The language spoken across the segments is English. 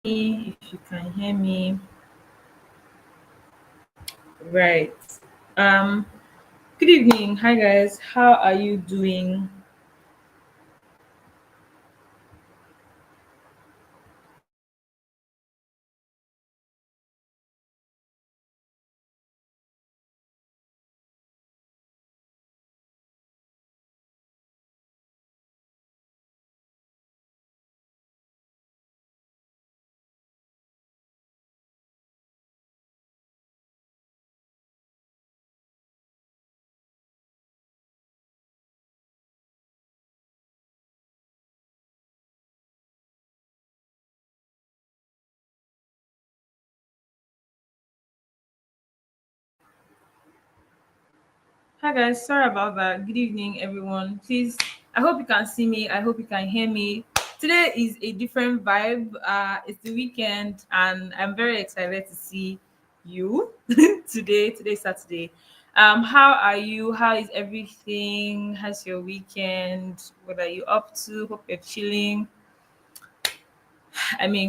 if you can hear me. Right. Um, Good evening. Hi guys. How are you doing? Hi guys. Sorry about that. Good evening, everyone. Please, I hope you can see me. I hope you can hear me. Today is a different vibe. It's the weekend, and I'm very excited to see you today. Today's Saturday. How are you? How is everything? How's your weekend? What are you up to? Hope you're chilling.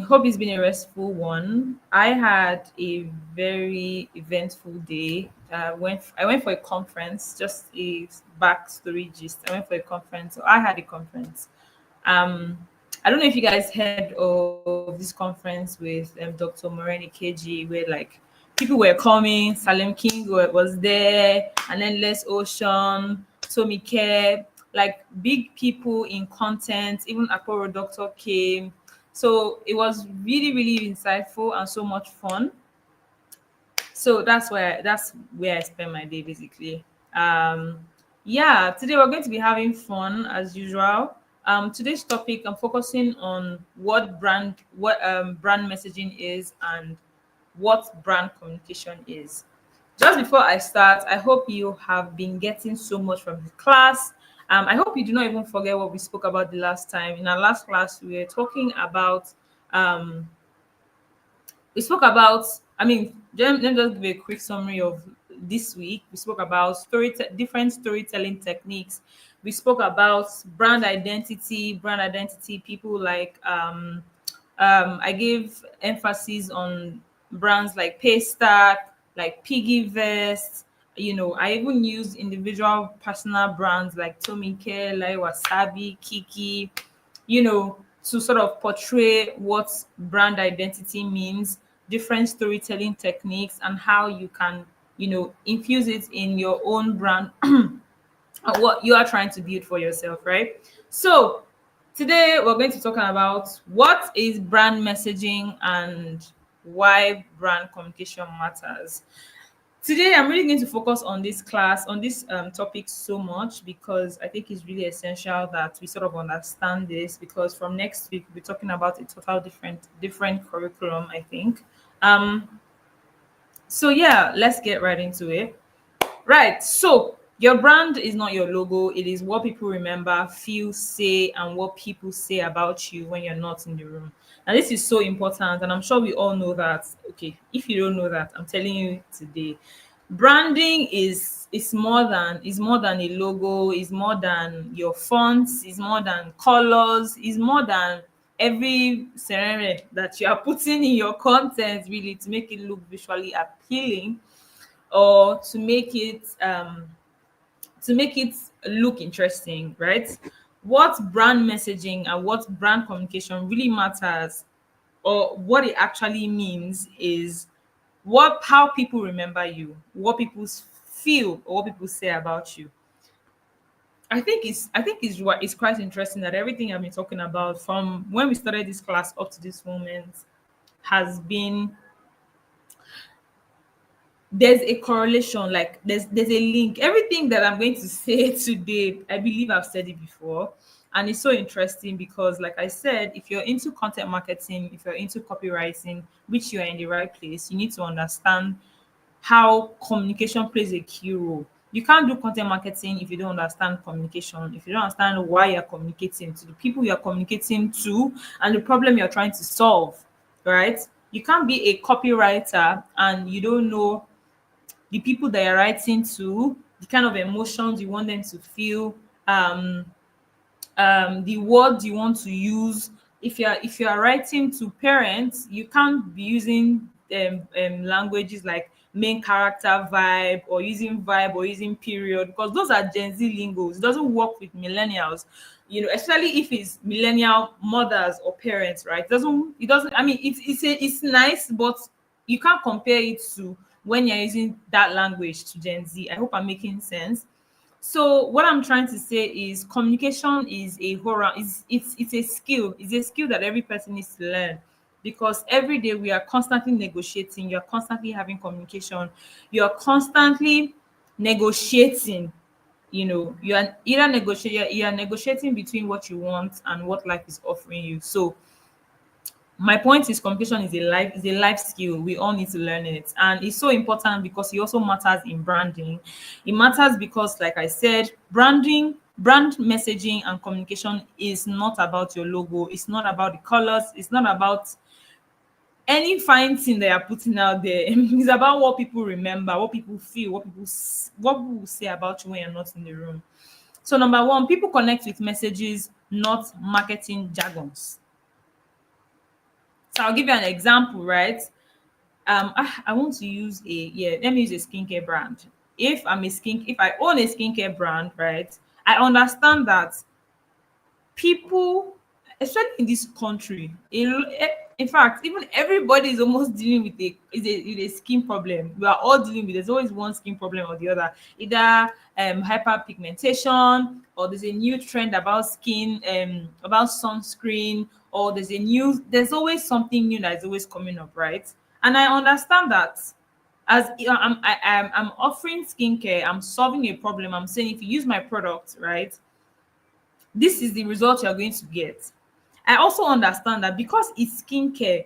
Hope it's been a restful one. I had a very eventful day. I went for a conference. Just a backstory gist. I went for a conference. So I had a conference. Um, I don't know if you guys heard of this conference with Dr. Moreni KG, where like people were coming. Salem King was there, and then Les Ocean, Tommy Care, like big people in content. Even Akoro Doctor came, so it was really, really insightful and so much fun. So that's where I spend my day basically. Um, yeah, today we're going to be having fun as usual. Today's topic I'm focusing on what brand messaging is and what brand communication is. Just before I start, I hope you have been getting so much from the class. I hope you do not even forget what we spoke about the last time. In our last class, we were talking about um, we spoke about let me just give a quick summary of this week. We spoke about different storytelling techniques. We spoke about brand identity people like I gave emphasis on brands like Paystack, like Piggy Vest. I even used individual personal brands like Tommy Care, like Wasabi, Kiki, to sort of portray what brand identity means, different storytelling techniques, and how you can, infuse it in your own brand and what you are trying to build for yourself, right? So, today we're going to talk about what is brand messaging and why brand communication matters. Today I'm really going to focus on this topic so much because I think it's really essential that we sort of understand this, because from next week we'll be talking about a total different curriculum, I think. Um so yeah, let's get right into it. Right. So your brand is not your logo. It is what people remember, feel, say, and what people say about you when you're not in the room. And this is so important. And I'm sure we all know that. Okay. If you don't know that, I'm telling you today. Branding is more than a logo, is more than your fonts, is more than colors, is more than every ceremony that you are putting in your content, really, to make it look visually appealing, or to make it look interesting, right? What brand messaging and what brand communication really matters, or what it actually means, is how people remember you, what people feel, or what people say about you. I think it's quite interesting that everything I've been talking about from when we started this class up to this moment has been, there's a correlation, like there's a link. Everything that I'm going to say today, I believe I've said it before. And it's so interesting because, like I said, if you're into content marketing, if you're into copywriting, which you're in the right place, you need to understand how communication plays a key role. You can't do content marketing if you don't understand communication, if you don't understand why you're communicating to the people you're communicating to and the problem you're trying to solve, right? You can't be a copywriter and you don't know the people that you're writing to, the kind of emotions you want them to feel, um, the words you want to use, if you are writing to parents, you can't be using languages like main character vibe, or using vibe, or using period, because those are Gen Z lingos. It doesn't work with millennials, especially if it's millennial mothers or parents, right? It doesn't, I mean, it's nice, but you can't compare it to when you're using that language to Gen Z. I hope I'm making sense. So what I'm trying to say is communication is a horror is it's a skill. It's a skill that every person needs to learn, because every day we are constantly negotiating, you're constantly having communication, you're constantly negotiating. You are negotiating between what you want and what life is offering you. So my point is communication is a life skill. We all need to learn it, and it's so important because it also matters in branding. It matters because, like I said, brand messaging and communication is not about your logo. It's not about the colors. It's not about any fine thing they are putting out there. It's about what people remember, what people feel, what people will say about you when you're not in the room. So number one, people connect with messages, not marketing jargons. So I'll give you an example, right? I want to use let me use a skincare brand. If I own a skincare brand, right, I understand that people, especially in this country, in fact, even everybody is almost dealing with a skin problem. We are all dealing with, there's always one skin problem or the other, either hyperpigmentation, or there's a new trend about skin, about sunscreen, or there's always something new that is always coming up, right? And I understand that, as I'm offering skincare, I'm solving a problem. I'm saying, if you use my product, right, this is the result you're going to get. I also understand that because it's skincare,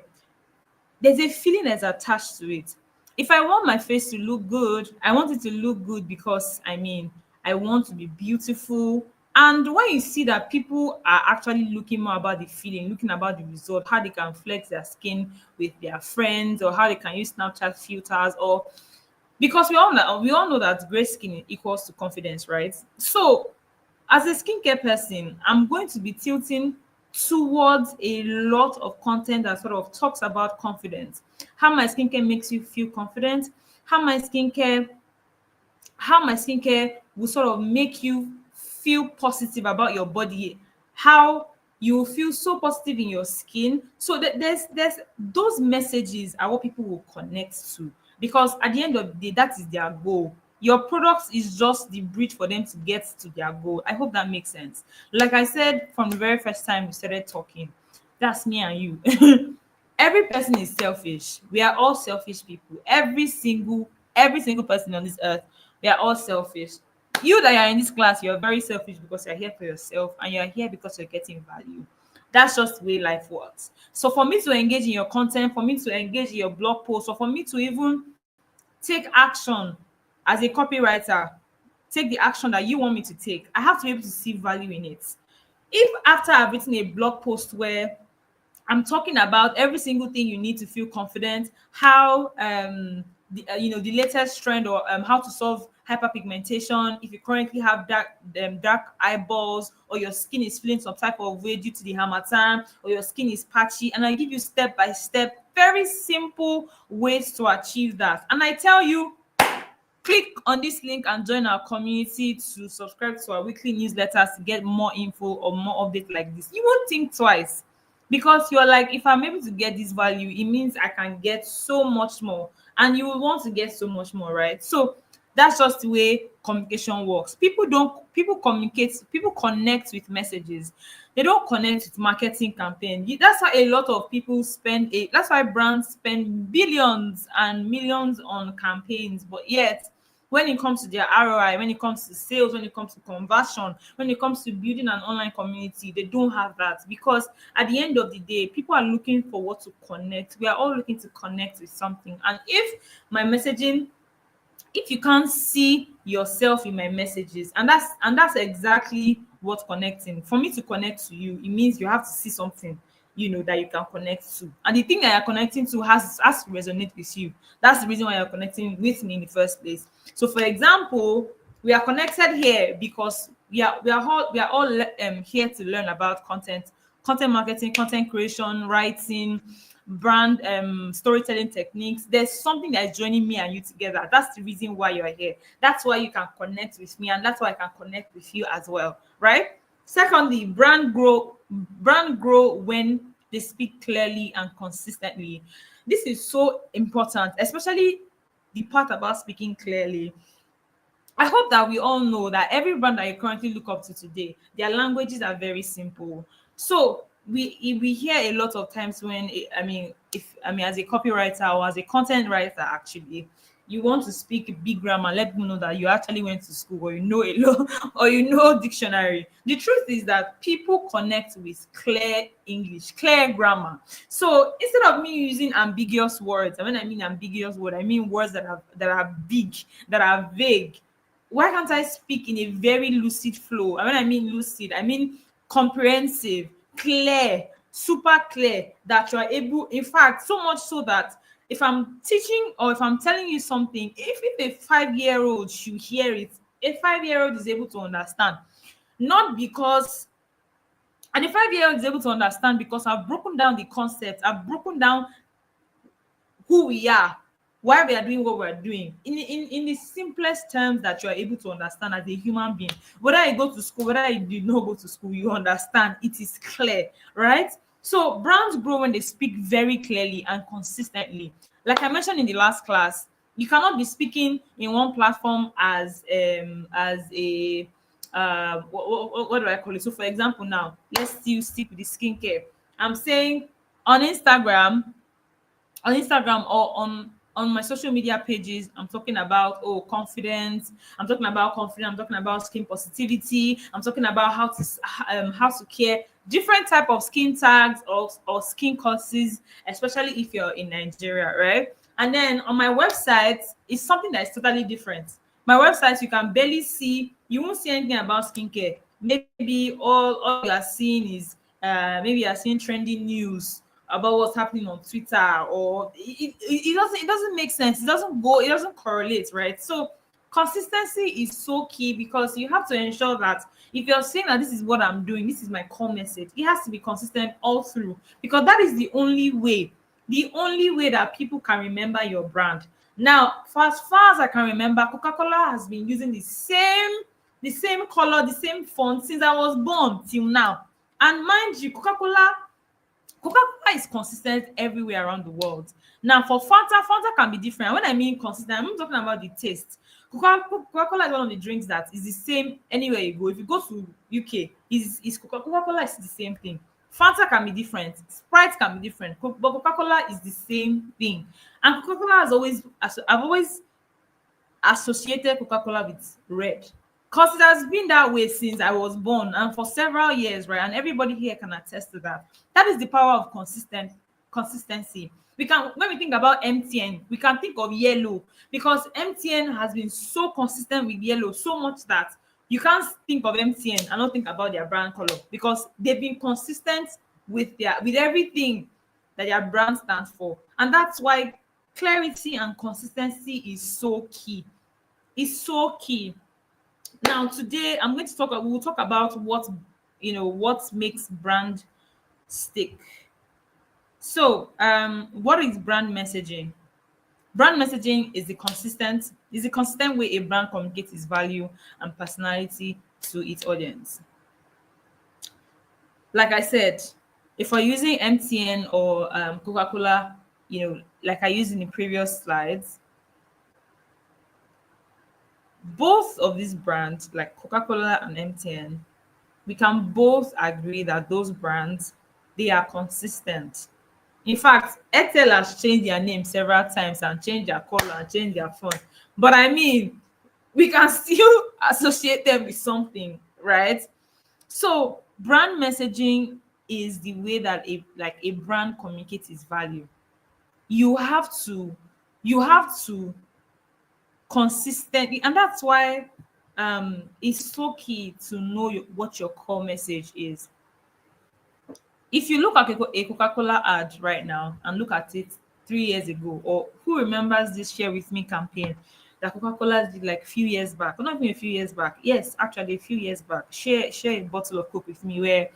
there's a feeling that's attached to it. If I want my face to look good, I want it to look good because, I want to be beautiful. And when you see that people are actually looking more about the feeling, looking about the result, how they can flex their skin with their friends, or how they can use Snapchat filters, or because we all know that great skin equals to confidence, right? So as a skincare person, I'm going to be tilting towards a lot of content that sort of talks about confidence, how my skincare makes you feel confident, how my skincare how my skincare will sort of make you feel positive about your body, how you will feel so positive in your skin. So there's those messages are what people will connect to, because at the end of the day, that is their goal. Your product is just the bridge for them to get to their goal. I hope that makes sense. Like I said from the very first time we started talking, that's me and you. Every person is selfish. We are all selfish people. Every single person on this earth, we are all selfish. You that are in this class, you're very selfish because you're here for yourself, and you're here because you're getting value. That's just the way life works. So for me to engage in your content, for me to engage in your blog post, or for me to even take action as a copywriter, take the action that you want me to take, I have to be able to see value in it. If after I've written a blog post where I'm talking about every single thing you need to feel confident, how the latest trend, or how to solve hyperpigmentation if you currently have dark eyeballs, or your skin is feeling some type of way due to the harmattan, or your skin is patchy, and I give you step by step very simple ways to achieve that, and I tell you, click on this link and join our community to subscribe to our weekly newsletters to get more info or more updates like this. You won't think twice, because you're like, if I'm able to get this value, it means I can get so much more. And you will want to get so much more, right? So that's just the way communication works. People connect with messages. They don't connect with marketing campaign. That's why a lot of people that's why brands spend billions and millions on campaigns, but yet when it comes to their ROI, when it comes to sales, when it comes to conversion, when it comes to building an online community, they don't have that, because at the end of the day, people are looking for what to connect. We are all looking to connect with something. And my messaging if you can't see yourself in my messages, and that's exactly what connecting. For me to connect to you, it means you have to see something, that you can connect to, and the thing that you're connecting to has to resonate with you. That's the reason why you're connecting with me in the first place. So for example, we are connected here because we are all here to learn about content content marketing, content creation, writing, brand storytelling techniques. There's something that is joining me and you together. That's the reason why you're here. That's why you can connect with me, and that's why I can connect with you as well, right? Secondly, brand grow when they speak clearly and consistently. This is so important, especially the part about speaking clearly. I hope that we all know that every brand that you currently look up to today, their languages are very simple. So we hear a lot of times when as a copywriter or as a content writer, actually, you want to speak big grammar, let people know that you actually went to school or you know a lot or you know dictionary. The truth is that people connect with clear English, clear grammar. So instead of me using ambiguous words, and when I mean ambiguous word, I mean words that are big, that are vague, why can't I speak in a very lucid flow? And when I mean lucid, I mean comprehensive, clear, super clear, that you are able, in fact, so much so that if I'm teaching or if I'm telling you something, if a 5 year old should hear it, a 5 year old is able to understand. Not because, and a 5 year old is able to understand because I've broken down the concept, I've broken down who we are, why we are doing what we're doing in the simplest terms that you are able to understand as a human being. Whether you go to school, whether you did not go to school, you understand. It is clear, right? So brands grow when they speak very clearly and consistently. Like I mentioned in the last class, you cannot be speaking in one platform as a what do I call it? So for example, now let's still stick with the skincare. I'm saying on Instagram or on my social media pages, I'm talking about confidence, I'm talking about skin positivity, I'm talking about how to care, different type of skin tags or skin courses, especially if you're in Nigeria, right? And then on my website, it's something that is totally different. My website, you can barely see, you won't see anything about skincare. Maybe all you are seeing is maybe you are seeing trending news about what's happening on Twitter, or it doesn't make sense. It doesn't correlate, right? So consistency is so key, because you have to ensure that if you're saying that this is what I'm doing, this is my core message, it has to be consistent all through, because that is the only way that people can remember your brand. Now, for as far as I can remember, Coca-Cola has been using the same color, the same font since I was born till now. And mind you, Coca-Cola is consistent everywhere around the world. Now, for Fanta can be different. When I mean consistent, I'm not talking about the taste. Coca-Cola is one of the drinks that is the same anywhere you go. If you go to UK, is Coca-Cola is the same thing. Fanta can be different. Sprite can be different. But Coca-Cola is the same thing. And Coca-Cola I've always associated Coca-Cola with red. Because it has been that way since I was born and for several years, right? And everybody here can attest to that. That is the power of consistency. When we think about MTN, we can think of yellow, because MTN has been so consistent with yellow so much that you can't think of MTN and not think about their brand color, because they've been consistent with everything that their brand stands for. And that's why clarity and consistency is so key. It's so key. Now, today we will talk about what makes brand stick. So, what is brand messaging? Brand messaging is the consistent way a brand communicates its value and personality to its audience. Like I said, if we're using MTN or Coca-Cola, like I used in the previous slides, both of these brands, like Coca-Cola and MTN, we can both agree that those brands, they are consistent. In fact, Airtel has changed their name several times and changed their color and changed their font. But I mean, we can still associate them with something, right? So brand messaging is the way that a brand communicates its value. You have to consistently, and that's why it's so key to know what your core message is. If you look at a Coca-Cola ad right now and look at it 3 years ago, or who remembers this share with me campaign that Coca-Cola did like a few years back, or not even a few years back, yes, actually a few years back, share a bottle of Coke with me, where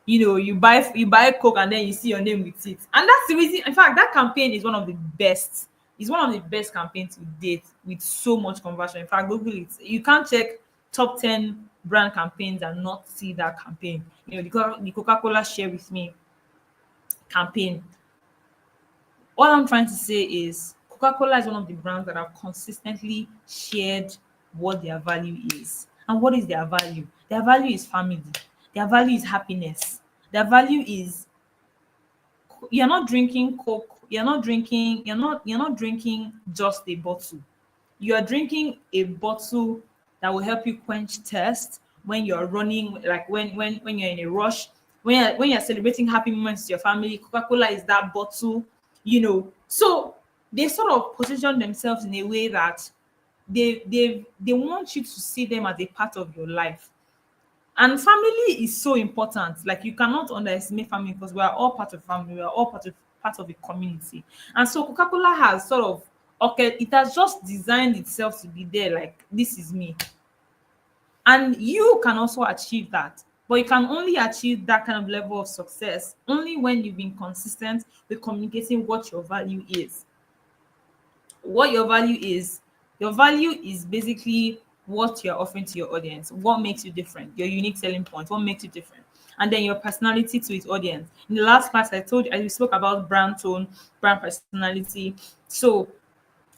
You buy Coke and then you see your name with it. And that's the reason. In fact, that campaign is one of the best. It's one of the best campaigns to date with so much conversion. In fact, Google it. You can't check top 10 brand campaigns and not see that campaign. The Coca-Cola Share With Me campaign. All I'm trying to say is Coca-Cola is one of the brands that have consistently shared what their value is. And what is their value? Their value is family. Their value is happiness. Their value is you're not drinking Coke, you're not drinking just a bottle. You are drinking a bottle that will help you quench thirst when you're running, like when you're in a rush, when you're celebrating happy moments with your family. Coca-Cola is that bottle. So they sort of position themselves in a way that they want you to see them as a part of your life. And family is so important. Like, you cannot underestimate family, because we are all part of family. We are all part of a community. And so Coca-Cola has sort of, okay, it has just designed itself to be there. Like, this is me. And you can also achieve that. But you can only achieve that kind of level of success only when you've been consistent with communicating what your value is. What your value is basically what you're offering to your audience, what makes you different, your unique selling point, what makes you different, and then your personality to its audience. In the last class, I spoke about brand tone, brand personality. So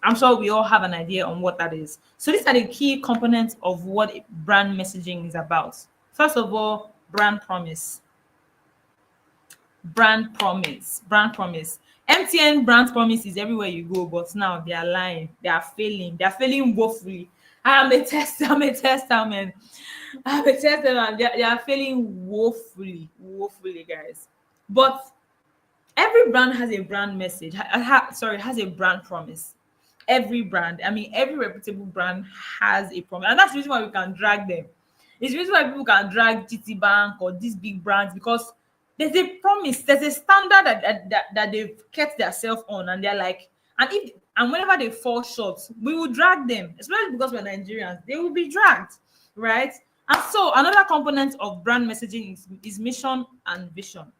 I'm sure we all have an idea on what that is. So these are the key components of what brand messaging is about. First of all, brand promise. MTN brand promise is everywhere you go, but now they are lying, they are failing woefully. I'm a tester, man. I'm a tester, man. They are failing woefully, guys. But every brand has a brand message, has a brand promise. Every brand, I mean, every reputable brand has a promise, and that's the reason why we can drag them. It's the reason why people can drag GT Bank or these big brands, because there's a promise, there's a standard that they've kept themselves on, and they're like, and whenever they fall short, we will drag them, especially because we're Nigerians. They will be dragged, right? And so another component of brand messaging is mission and vision.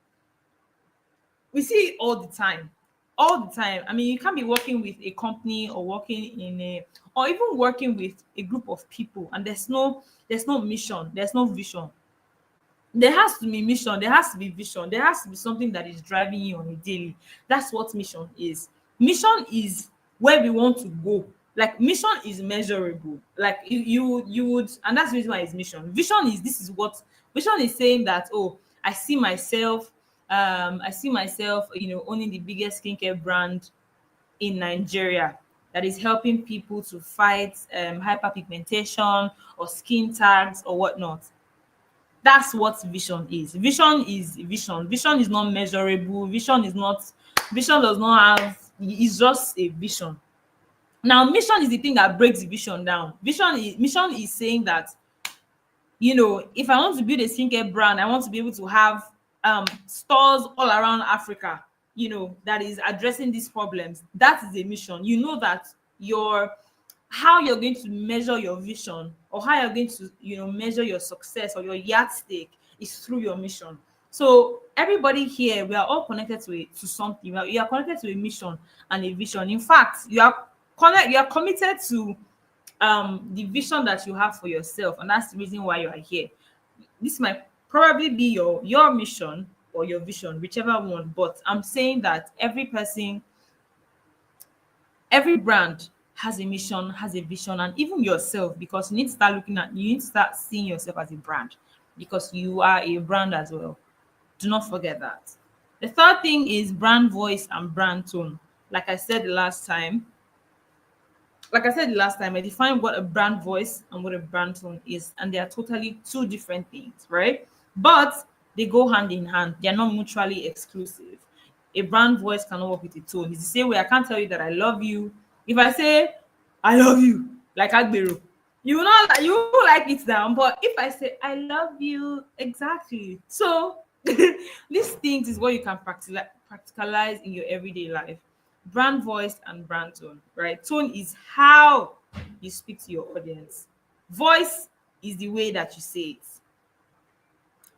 We see it all the time. I mean, you can't be working with a company, or or even working with a group of people, and there's no mission, there's no vision. There has to be mission, there has to be vision, there has to be something that is driving you on a daily. That's what mission is. Mission is where we want to go. Like, mission is measurable. Like, you would, and that's the reason why it's mission. Vision is saying that, oh, I see myself owning the biggest skincare brand in Nigeria, that is helping people to fight hyperpigmentation or skin tags or whatnot. That's what vision is. Vision is not measurable. Vision does not have, it's just a vision. Now, mission is the thing that breaks the vision down. Mission is saying that, if I want to build a skincare brand, I want to be able to have stores all around Africa, that is addressing these problems. That is a mission. You know that your how you're going to measure your vision, or how you're going to, measure your success or your yardstick, is through your mission. So everybody here, we are all connected to something. You are connected to a mission and a vision. In fact, you are committed to the vision that you have for yourself, and that's the reason why you are here. This might probably be your mission or your vision, whichever one. But I'm saying that every brand has a mission, has a vision, and even yourself, because you need to start seeing yourself as a brand, because you are a brand as well. Do not forget that. The third thing is brand voice and brand tone. Like I said the last time, I defined what a brand voice and what a brand tone is, and they are totally two different things, right? But they go hand in hand. They are not mutually exclusive. A brand voice cannot work with a tone. It's the same way I can't tell you that I love you. If I say I love you, like Agbero, you will like it down. But if I say I love you, exactly. So these things is what you can practicalize in your everyday life. Brand voice and brand tone, right? Tone is how you speak to your audience. Voice is the way that you say it.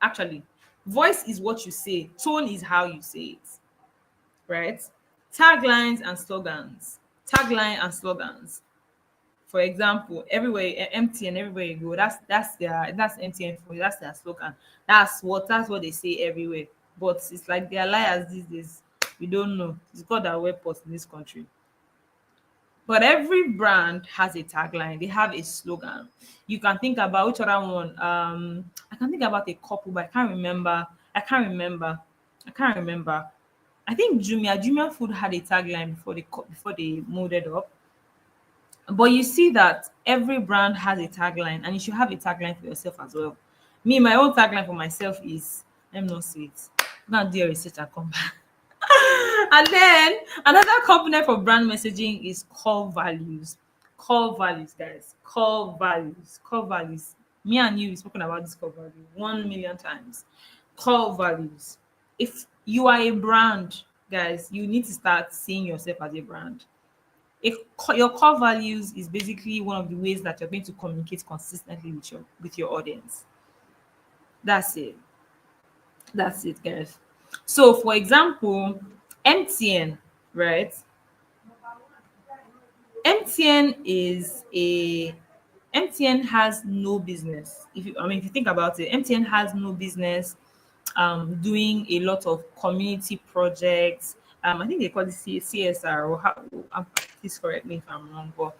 Actually, Voice is what you say, tone is how you say it, right? Taglines and slogans. Tagline and slogans. For example, MTN, everywhere you go, that's MTN for you, that's their slogan. That's what they say everywhere. But it's like they are liars these days. We don't know. It's God that wear us in this country. But every brand has a tagline. They have a slogan. You can think about which other one. I can think about a couple, but I can't remember. I can't remember. I can't remember. I think Jumia Food had a tagline before they molded up. But you see that every brand has a tagline, and you should have a tagline for yourself as well. Me, my own tagline for myself is, let me not say it. Go and do your research and come back. And then another component for brand messaging is core values. Core values, guys. Core values. Core values. Me and you, we've spoken about this core value 1 million times. Core values. If you are a brand, guys, you need to start seeing yourself as a brand. Your core values is basically one of the ways that you're going to communicate consistently with your audience. That's it. That's it, guys. So, for example, MTN, right? MTN is a MTN has no business. If you think about it, MTN has no business doing a lot of community projects. I think they call it CSR, or how, please correct me if I'm wrong, but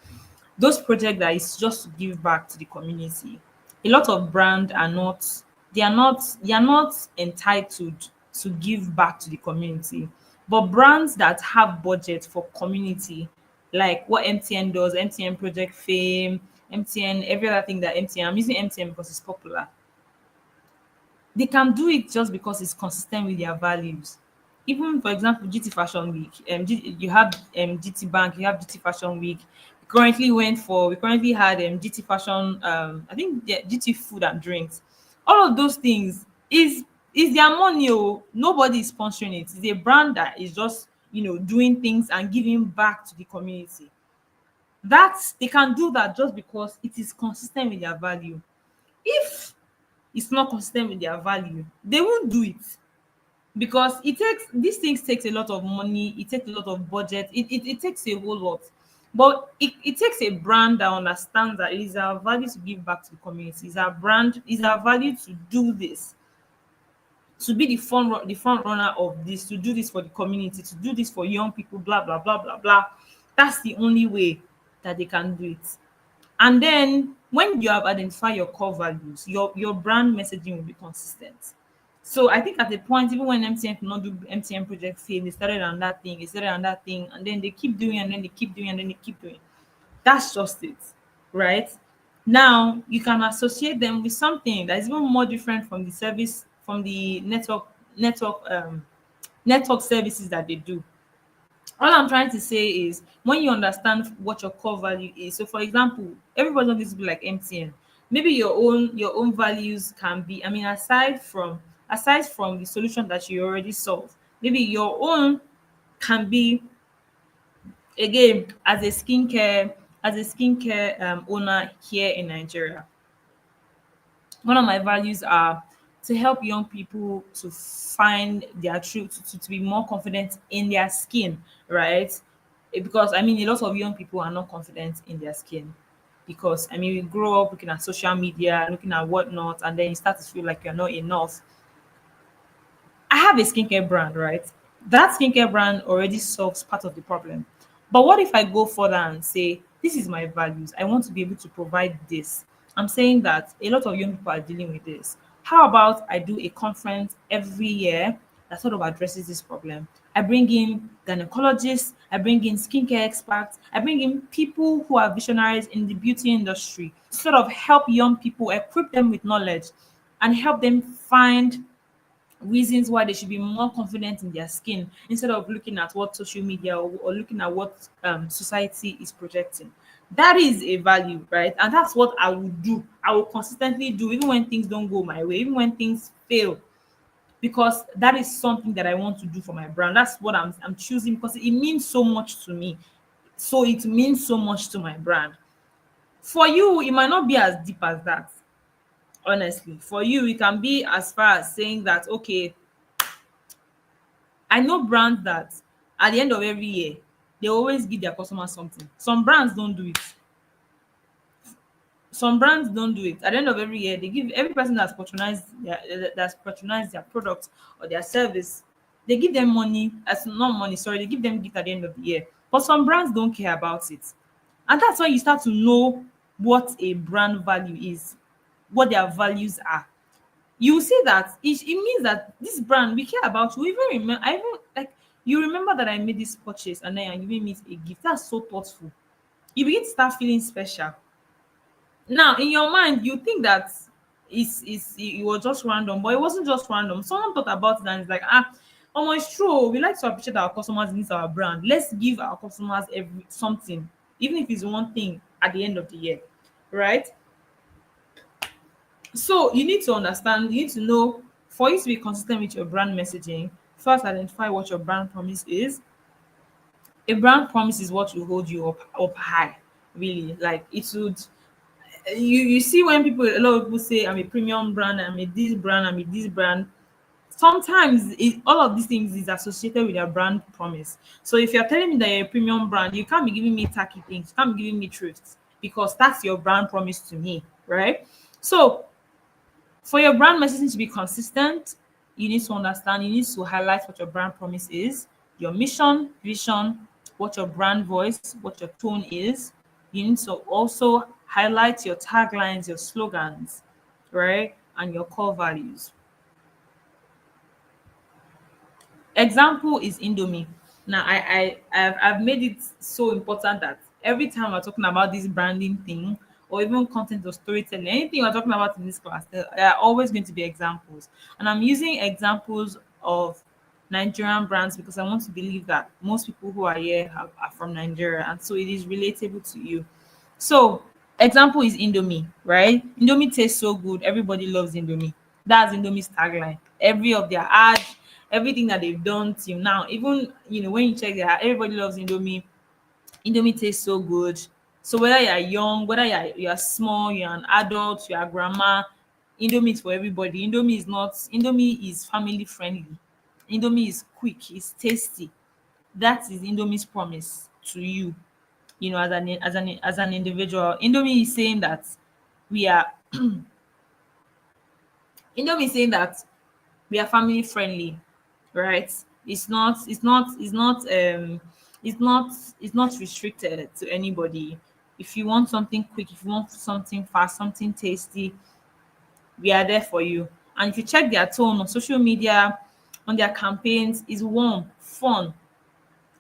those projects that is just to give back to the community. A lot of brand are not they are not entitled to give back to the community. But brands that have budget for community, like what MTN does, MTN Project Fame, MTN, every other thing that MTN, I'm using MTN because it's popular. They can do it just because it's consistent with their values. Even for example, GT Fashion Week, you have GT Bank, you have GT Fashion Week. We currently had GT Fashion, I think GT Food and Drinks. All of those things is their money. Oh, nobody is sponsoring it. It's a brand that is just doing things and giving back to the community. That they can do that just because it is consistent with their value. If it's not consistent with their value, they won't do it, because these things takes a lot of money, it takes a lot of budget, it takes a whole lot. But it takes a brand that understands that it is our value to give back to the community. It's our brand, it's our value to do this, to be the front runner of this, to do this for the community, to do this for young people, blah blah blah blah blah. That's the only way that they can do it. And then when you have identified your core values, your brand messaging will be consistent. So I think at the point, even when MTN could not do MTN Project Fail, they started on that thing, they started on that thing, and then they keep doing, and then they keep doing, and then they keep doing. That's just it, right? Now you can associate them with something that is even more different from the service, from the network services that they do. All I'm trying to say is, when you understand what your core value is, so for example, everybody's not going to be like MTN. Maybe your own values can be, I mean, aside from the solution that you already solve, maybe your own can be, again, as a skincare owner here in Nigeria. One of my values are to help young people to find their truth, to be more confident in their skin, right? Because I mean, a lot of young people are not confident in their skin, because I mean, we grow up looking at social media, looking at whatnot, and then you start to feel like you're not enough. I have a skincare brand, right? That skincare brand already solves part of the problem. But what if I go further and say, this is my values? I want to be able to provide this. I'm saying that a lot of young people are dealing with this. How about I do a conference every year that sort of addresses this problem? I bring in gynecologists, I bring in skincare experts, I bring in people who are visionaries in the beauty industry to sort of help young people, equip them with knowledge, and help them find reasons why they should be more confident in their skin, instead of looking at what social media, or looking at what society is projecting. That is a value, right? And that's what I will do. I will consistently do, even when things don't go my way, even when things fail, because that is something that I want to do for my brand. That's what I'm choosing, because it means so much to me. So it means so much to my brand. For you, it might not be as deep as that. Honestly, for you, it can be as far as saying that, okay, I know brands that at the end of every year, they always give their customers something. Some brands don't do it. Some brands don't do it. At the end of every year, they give every person that's patronized their product or their service, they give them money, as not money, sorry, they give them gift at the end of the year. But some brands don't care about it. And that's why you start to know what a brand value is, what their values are. You see that it means that this brand, we care about you. Even remember, I even like, you remember that I made this purchase and then you're giving me a gift. That's so thoughtful. You begin to start feeling special. Now, in your mind, you think that it was just random, but it wasn't just random. Someone thought about it and it's like, almost true. Oh, we like to appreciate our customers in our brand. Let's give our customers every something, even if it's one thing at the end of the year, right? So you need to understand, you need to know, for you to be consistent with your brand messaging, first identify what your brand promise is. A brand promise is what will hold you up high, really. Like it would, you see when people, a lot of people say I'm a premium brand, I'm a this brand, I'm a this brand. Sometimes all of these things is associated with your brand promise. So if you're telling me that you're a premium brand, you can't be giving me tacky things, you can't be giving me truths, because that's your brand promise to me, right? So for your brand messaging to be consistent, you need to understand, you need to highlight what your brand promise is, your mission, vision, what your brand voice, what your tone is. You need to also highlight your taglines, your slogans, right? And your core values. Example is Indomie. Now, I've made it so important that every time we're talking about this branding thing, or even content or storytelling, anything we're talking about in this class, there are always going to be examples. And I'm using examples of Nigerian brands because I want to believe that most people who are here are from Nigeria, and so it is relatable to you. So, example is Indomie, right? Indomie tastes so good. Everybody loves Indomie. That's Indomie's tagline. Every of their ads, everything that they've done till now, even when you check their ad, everybody loves Indomie. Indomie tastes so good. So whether you're young, whether you're small, you're an adult, you're a grandma, Indomie is for everybody. Indomie is family friendly. Indomie is quick, it's tasty. That is Indomie's promise to you, as an individual. Indomie is saying that we are Indomie is saying that we are family friendly, right? It's not restricted to anybody. If you want something quick, if you want something fast, something tasty, we are there for you. And if you check their tone on social media, on their campaigns, is warm, fun.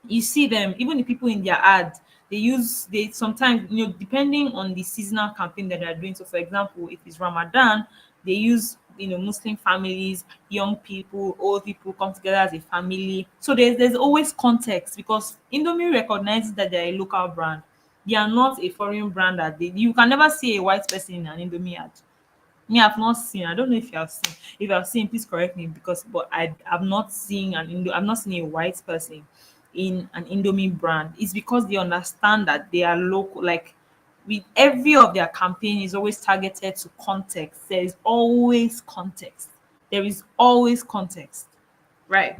You see them, even the people in their ads, they sometimes, depending on the seasonal campaign that they're doing. So for example, if it's Ramadan, they use, Muslim families, young people, old people come together as a family. So there's always context, because Indomie recognizes that they're a local brand. They are not a foreign brand. You can never see a white person in an Indomie ad. Me, I've not seen. I don't know if you have seen. If you have seen, please correct me, because but I've not seen I've not seen a white person in an Indomie brand. It's because they understand that they are local. Like, with every of their campaign is always targeted to context. There is always context. There is always context. Right.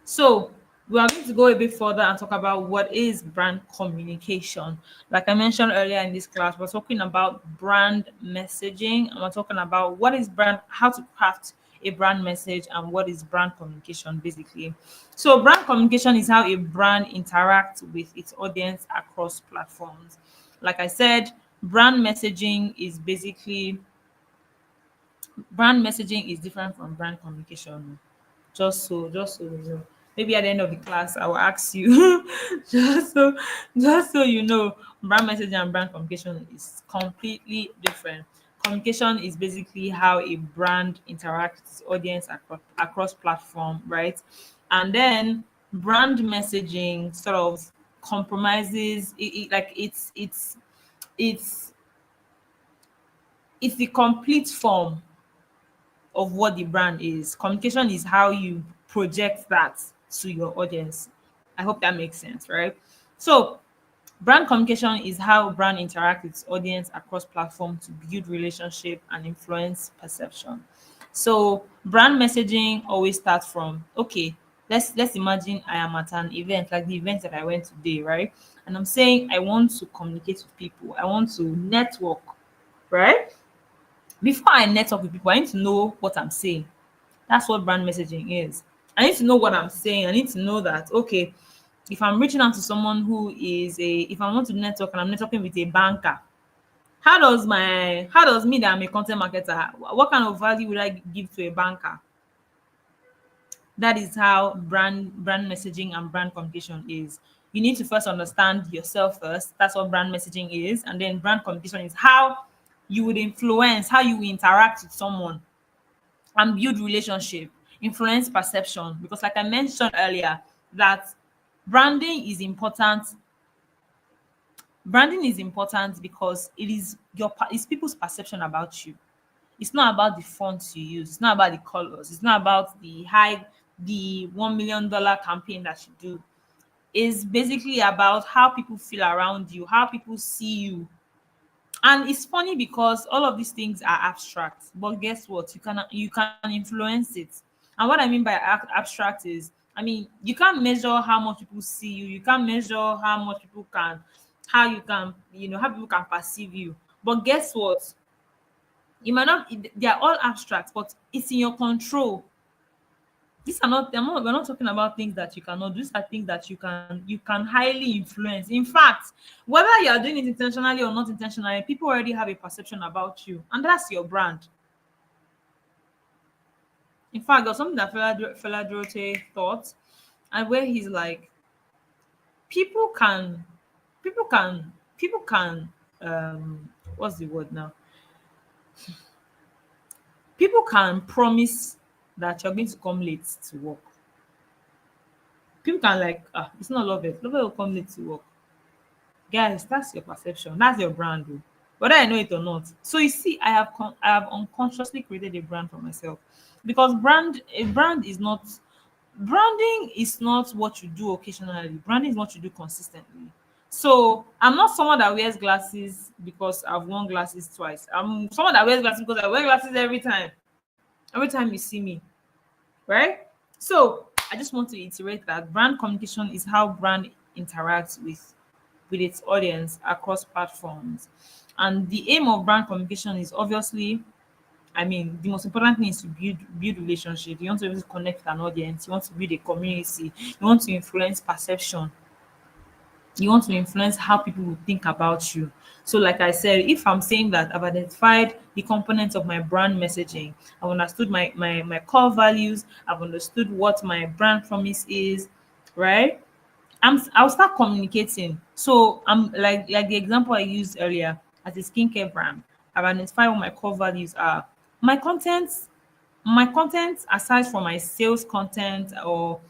So we are going to go a bit further and talk about what is brand communication. Like I mentioned earlier in this class, we're talking about brand messaging, and we're talking about what is brand, how to craft a brand message, and what is brand communication basically. So brand communication is how a brand interacts with its audience across platforms. Like I said, brand messaging is different from brand communication. Just so you know. Maybe at the end of the class I will ask you just so you know, brand messaging and brand communication is completely different. Communication is basically how a brand interacts with its audience across platform, right? And then brand messaging sort of compromises like it's it's the complete form of what the brand is. Communication is how you project that to your audience. I hope that makes sense, right? So Brand communication is how brand interact with its audience across platforms to build relationship and influence perception. So brand messaging always starts from, okay, let's imagine I am at an event like the event that I went today, right? And I'm saying I want to communicate with people. I want to network, right? Before I network with people, I need to know what I'm saying. That's what brand messaging is. I need to know what I'm saying. I need to know that, okay, if I'm reaching out to someone who is if I want to network and I'm networking with a banker, how does me that I'm a content marketer, what kind of value would I give to a banker? That is how brand messaging and brand communication is. You need to first understand yourself first. That's what brand messaging is. And then brand communication is how you would influence, how you will interact with someone and build relationship, influence perception. Because like I mentioned earlier, that branding is important. Branding is important because it's people's perception about you. It's not about the fonts you use, it's not about the colors, it's not about the $1 million campaign that you do. It's basically about how people feel around you, how people see you. And it's funny because all of these things are abstract, but guess what, you can influence it. And what I mean by abstract is, I mean, you can't measure how much people see you, you can't measure how much people can how you can how people can perceive you. But guess what, you might not they are all abstract, but it's in your control. These are not, we're not talking about things that you cannot do. These are things that you can highly influence. In fact, whether you are doing it intentionally or not intentionally, people already have a perception about you, and that's your brand. In fact, there's something that Fela Dorote thought, and where he's like, people can people can what's the word now, people can promise that you're going to come late to work. People can like, it's not love it. Love it will come late to work. Guys, that's your perception. That's your brand, though. Whether I know it or not. So you see, I have unconsciously created a brand for myself, because branding is not what you do occasionally. Branding is what you do consistently. So I'm not someone that wears glasses because I've worn glasses twice. I'm someone that wears glasses because I wear glasses every time. Every time you see me, right? So I just want to iterate that brand communication is how brand interacts with its audience across platforms. And the aim of brand communication is obviously, I mean, the most important thing is to build relationship. You want to be able to connect with an audience, you want to build a community, you want to influence perception, you want to influence how people will think about you. So, like I said, if I'm saying that I've identified the components of my brand messaging, I've understood my core values, I've understood what my brand promise is, right? I'll start communicating. So I'm like the example I used earlier as a skincare brand. I've identified what my core values are. My content, aside from my sales content or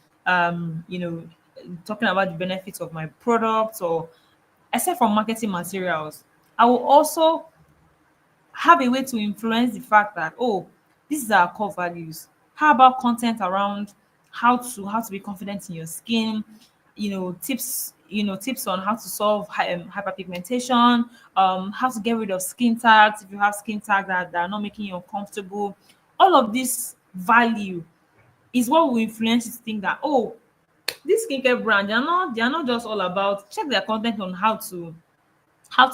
talking about the benefits of my products, or except from marketing materials, I will also have a way to influence the fact that, oh, this is our core values. How about content around how to be confident in your skin, tips on how to solve hyperpigmentation, how to get rid of skin tags if you have skin tags that are not making you uncomfortable. All of this value is what will influence you to think that, oh, this skincare brand, they are not just all about, check their content on how to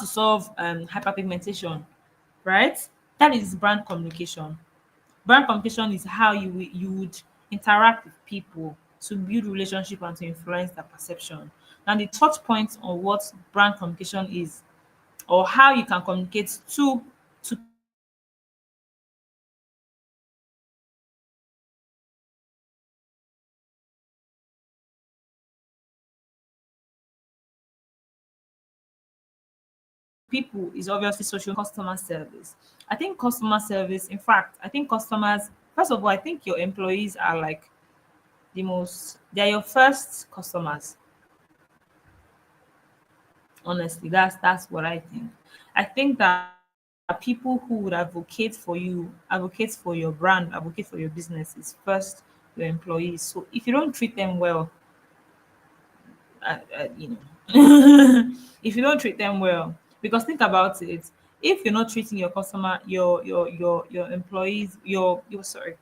solve hyperpigmentation, right? That is brand communication. Brand communication is how you would interact with people to build relationship and to influence their perception. Now, the touch points on what brand communication is, or how you can communicate to people is obviously social customer service. I think customer service, in fact, I think customers, first of all, I think your employees are like they're your first customers. Honestly, that's what I think. I think that people who would advocate for you, advocate for your brand, advocate for your business is first your employees. So if you don't treat them well, you know, if you don't treat them well, because think about it, if you're not treating your customer, your employees, your sorry,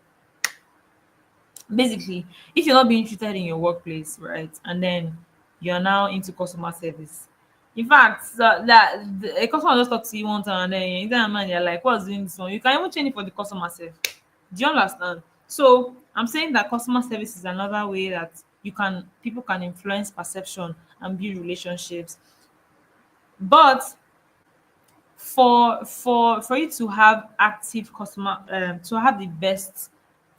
basically, if you're not being treated in your workplace, right, and then you're now into customer service. In fact, a customer just talk to you one time and then in that man you're like, what's doing this one? You can even change it for the customer service. Do you understand? So I'm saying that customer service is another way that people can influence perception and build relationships. But for you to have active customer to have the best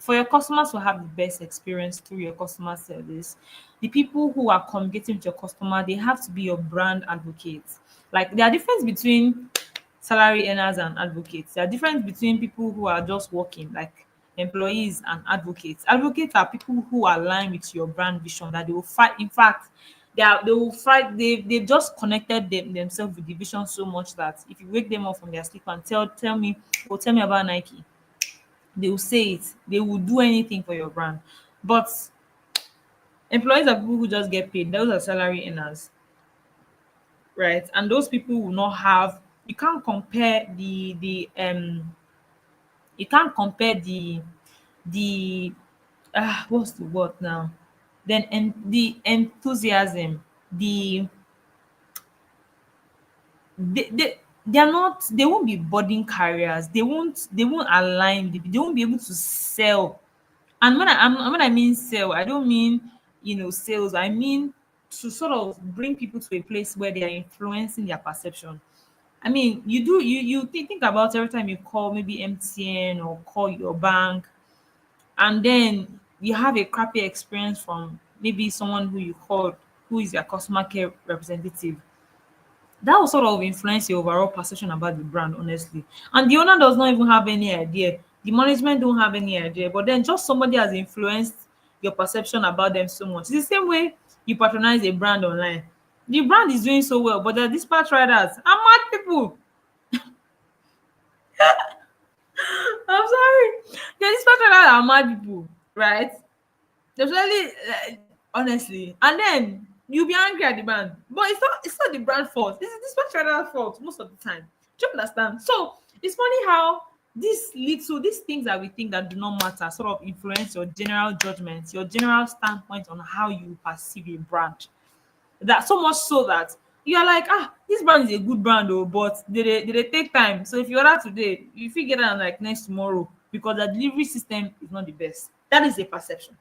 for your customers to have the best experience through your customer service, the people who are communicating with your customer, they have to be your brand advocates. Like, there are difference between salary earners and advocates. There are difference between people who are just working, like employees, and advocates. Advocates are people who align with your brand vision, that they will fight. In fact, they will fight. They've just connected themselves with the vision so much that if you wake them up from their sleep and tell me, or tell me about Nike, they will say it. They will do anything for your brand. But employees are people who just get paid. Those are salary earners, right? And those people will not have. You can't compare you can't compare the what's the word now, then, and the enthusiasm, the they are not, they won't be burden carriers, they won't align, they won't be able to sell. And when I mean sell, I don't mean, sales. I mean to sort of bring people to a place where they are influencing their perception. I mean, you think about every time you call maybe MTN or call your bank, and then you have a crappy experience from maybe someone who you called, who is your customer care representative. That will sort of influence your overall perception about the brand, honestly. And the owner does not even have any idea. The management don't have any idea. But then just somebody has influenced your perception about them so much. It's the same way you patronize a brand online. The brand is doing so well, but the dispatch riders are mad people. I'm sorry. The dispatch riders are mad people, right? Definitely, honestly. And then you'll be angry at the brand. But it's not the brand fault. It's the dispatch rider's fault most of the time. Do you understand? So it's funny how these things that we think that do not matter sort of influence your general judgment, your general standpoint on how you perceive a brand. That so much so that you're like, this brand is a good brand, oh, but they take time. So if you order today, you fit get it like next tomorrow because the delivery system is not the best. That is a perception.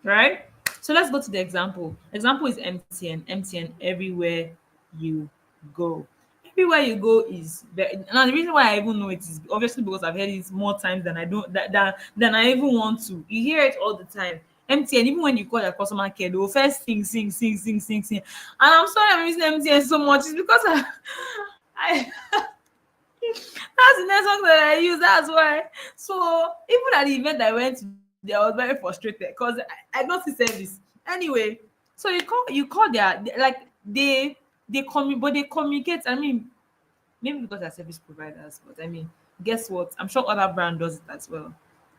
Right? So let's go to the example. Example is MTN. MTN everywhere you go. Everywhere you go is very, now the reason why I even know it is obviously because I've heard it more times than I don't than I even want to. You hear it all the time. MTN, even when you call your customer care, they will first sing. And I'm sorry I'm using MTN so much. It's because I that's the next song that I use. That's why. So even at the event I went to, I was very frustrated because I got the service. Anyway, so you call like but they communicate. I mean, maybe because they're service providers, but I mean, guess what? I'm sure other brand does it as well.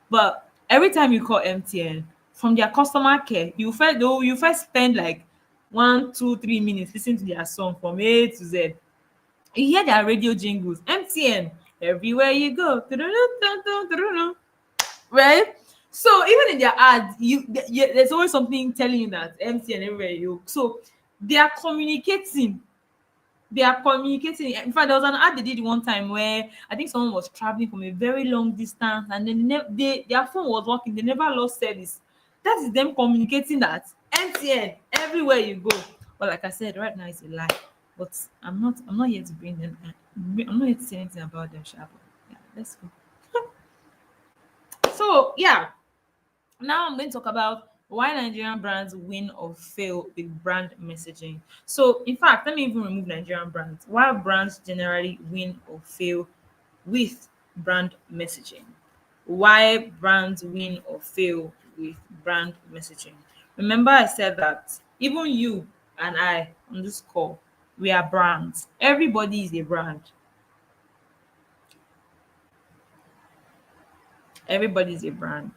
But every time you call MTN from their customer care, you first spend like 1, 2, 3 minutes listening to their song from A to Z. You hear their radio jingles, MTN, everywhere you go, right? So even in their ads, there's always something telling you that MTN everywhere you go. So they are communicating. They are communicating. In fact, there was an ad they did one time where I think someone was traveling from a very long distance, and then their phone was working. They never lost service. That is them communicating that MTN everywhere you go. But like I said, right now it's a lie. But I'm not here to bring them. I'm not here to say anything about them, Sha, but yeah, let's go. So yeah, now I'm going to talk about why Nigerian brands win or fail with brand messaging. So, in fact, let me even remove Nigerian brands. Why brands generally win or fail with brand messaging? Why brands win or fail with brand messaging? Remember, I said that even you and I on this call, we are brands. Everybody is a brand. Everybody is a brand.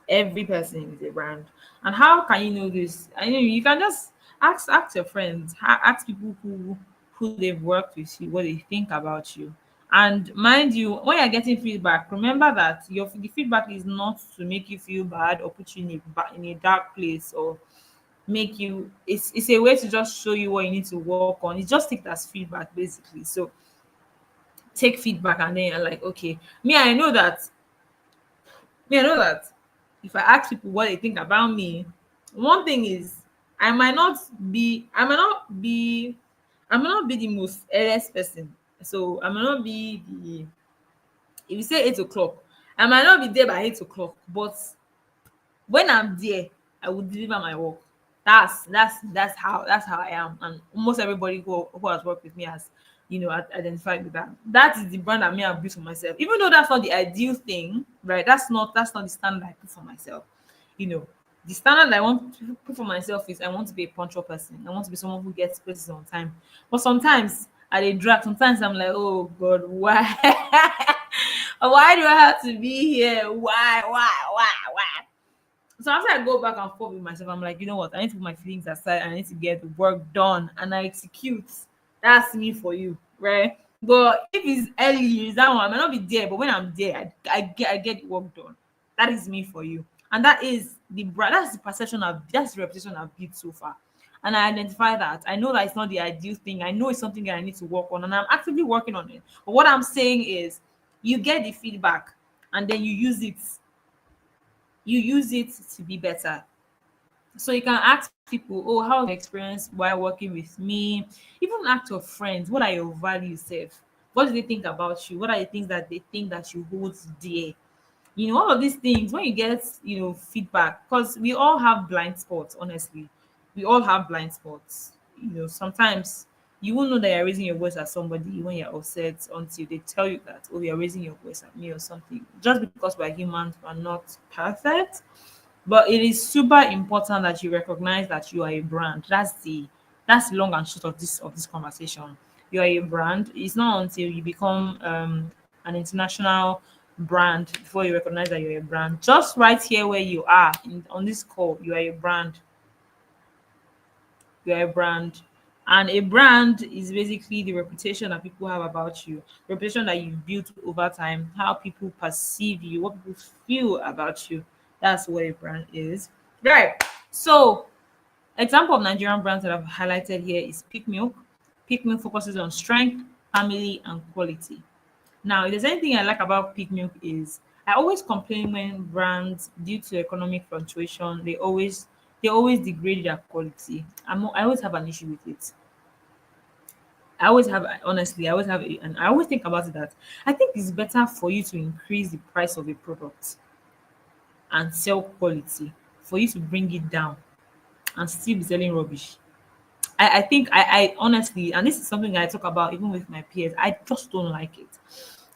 Every person is a brand. And how can you know this? I know you can just ask your friends, ask people who they've worked with you, what they think about you. And mind you, when you're getting feedback, remember that the feedback is not to make you feel bad or put you in in a dark place, or make you, it's a way to just show you what you need to work on. You just take it as feedback basically. So take feedback, and then you're like, okay, me, I know that if I ask people what they think about me, one thing is I might not I might not be, I might not be the most earliest person. So I might not be the, if you say 8 o'clock, I might not be there by 8 o'clock, but when I'm there, I will deliver my work. That's how I am, and almost everybody who has worked with me has, identified with that. That is the brand that me I've built for myself. Even though that's not the ideal thing, right? That's not the standard I put for myself. You know, the standard I want to put for myself is I want to be a punctual person. I want to be someone who gets places on time. But sometimes I dey drag. Sometimes I'm like, oh God, why? Why do I have to be here? Why? So after I go back and forth with myself, I'm like, you know what? I need to put my feelings aside. I need to get the work done, and I execute. That's me for you, right? But if it's early, that one I might not be there. But when I'm there, I get the work done. That is me for you, and that is the brand. That's the perception of that's the reputation I've built so far. And I identify that. I know that it's not the ideal thing. I know it's something that I need to work on, and I'm actively working on it. But what I'm saying is, you get the feedback, and then you use it to be better. So you can ask people, oh, how's your experience while working with me? Even ask your friends, what are your values, self? What do they think about you? What are the things that they think that you hold dear? All of these things, when you get, feedback, because we all have blind spots, honestly. We all have blind spots. Sometimes you won't know that you're raising your voice at somebody when you're upset until they tell you that, oh, you're raising your voice at me or something. Just because we're humans, we're not perfect. But it is super important that you recognize that you are a brand. That's the long and short of this conversation. You are a brand. It's not until you become an international brand before you recognize that you're a brand. Just right here where you are on this call, you are a brand. You are a brand. And a brand is basically the reputation that people have about you, reputation that you've built over time, how people perceive you, what people feel about you. That's what a brand is. Right. So, example of Nigerian brands that I've highlighted here is Peak Milk. Peak Milk focuses on strength, family, and quality. Now, if there's anything I like about Peak Milk is I always complain when brands, due to economic fluctuation, they always degrade their quality. I always have an issue with it. I always have and I always think about it that I think it's better for you to increase the price of a product and sell quality, for you to bring it down and still be selling rubbish. I think I honestly, and this is something I talk about even with my peers, I just don't like it.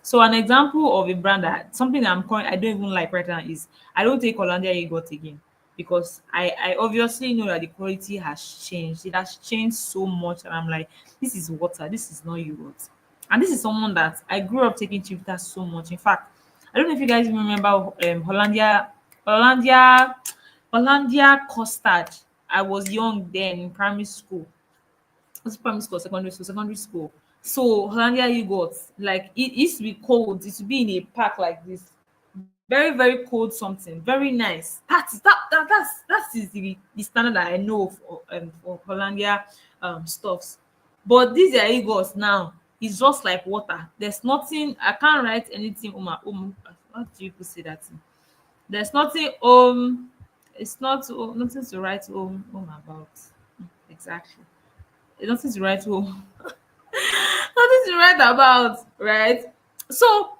So an example of a brand that something that I don't even like right now is I don't take Hollandia yogurt again, because I obviously know that the quality has changed. It has changed so much, and I'm like, this is water, this is not yogurt. And this is someone that I grew up taking Chivita so much. In fact, I don't know if you guys remember Hollandia, Hollandia custard. I was young then in primary school. Was it primary school, secondary school, secondary school. So Hollandia yogurt, like it used to be cold. It used to be in a pack like this, very very cold, something very nice. That is the standard that I know for Hollandia stuffs. But these are yogurts now. It's just like water. There's nothing. I can't write anything. How do you people say that thing? There's nothing. It's not nothing to write home about. Exactly. There's nothing to write home. Nothing to write about, right? So,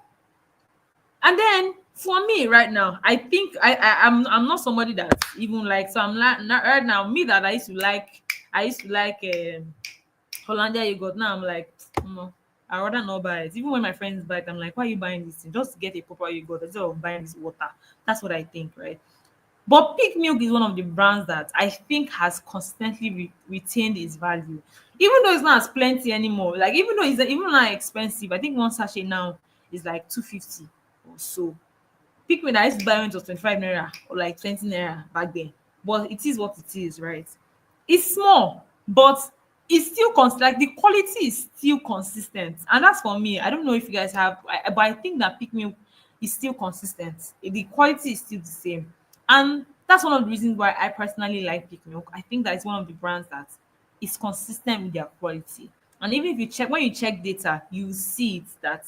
and then for me right now, I think I'm not somebody that even like, so I'm not right now, me that I used to like Hollandia yogurt. Now I'm like, no, I rather not buy it. Even when my friends buy it, I'm like, why are you buying this thing? Just get a proper yogurt instead of buying this water. That's what I think, right? But Peak Milk is one of the brands that I think has constantly retained its value, even though it's not as plenty anymore. Like even though it's even not expensive, I think one sachet now is like 250 or so. Pick me that I used to buy when it was 25 naira or like 20 naira back then. But it is what it is, right? It's small, but it's still like the quality is still consistent. And that's for me. I don't know if you guys have, but I think that pick me is still consistent. The quality is still the same. And that's one of the reasons why I personally like Pick Milk. I think that it's one of the brands that is consistent with their quality. And even if you check, when you check data, you see it that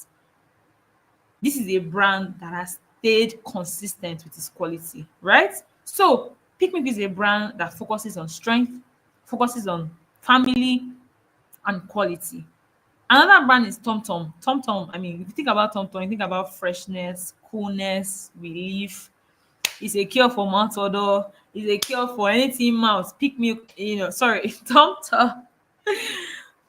this is a brand that has stayed consistent with its quality, right? So Picnic is a brand that focuses on strength, focuses on family and quality. Another brand is Tom Tom. Tom Tom, I mean, if you think about Tom Tom, you think about freshness, coolness, relief. It's a cure for mouth odor. It's a cure for anything mouth. Pick milk, sorry, Tom Tom.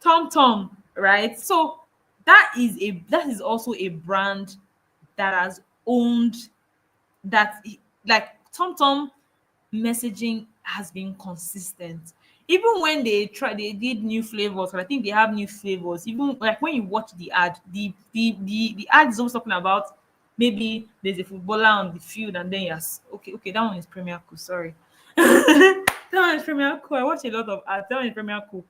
Tom Tom, right? So that is also a brand that has owned that like Tom Tom messaging has been consistent. Even when they did new flavors, I think they have new flavors. Even like when you watch the ad, the ad is always talking about maybe there's a footballer on the field and then yes, okay, that one is Premier Cool. Sorry, that one is Premier Cool. I watch a lot of ads. That one is Premier Cool.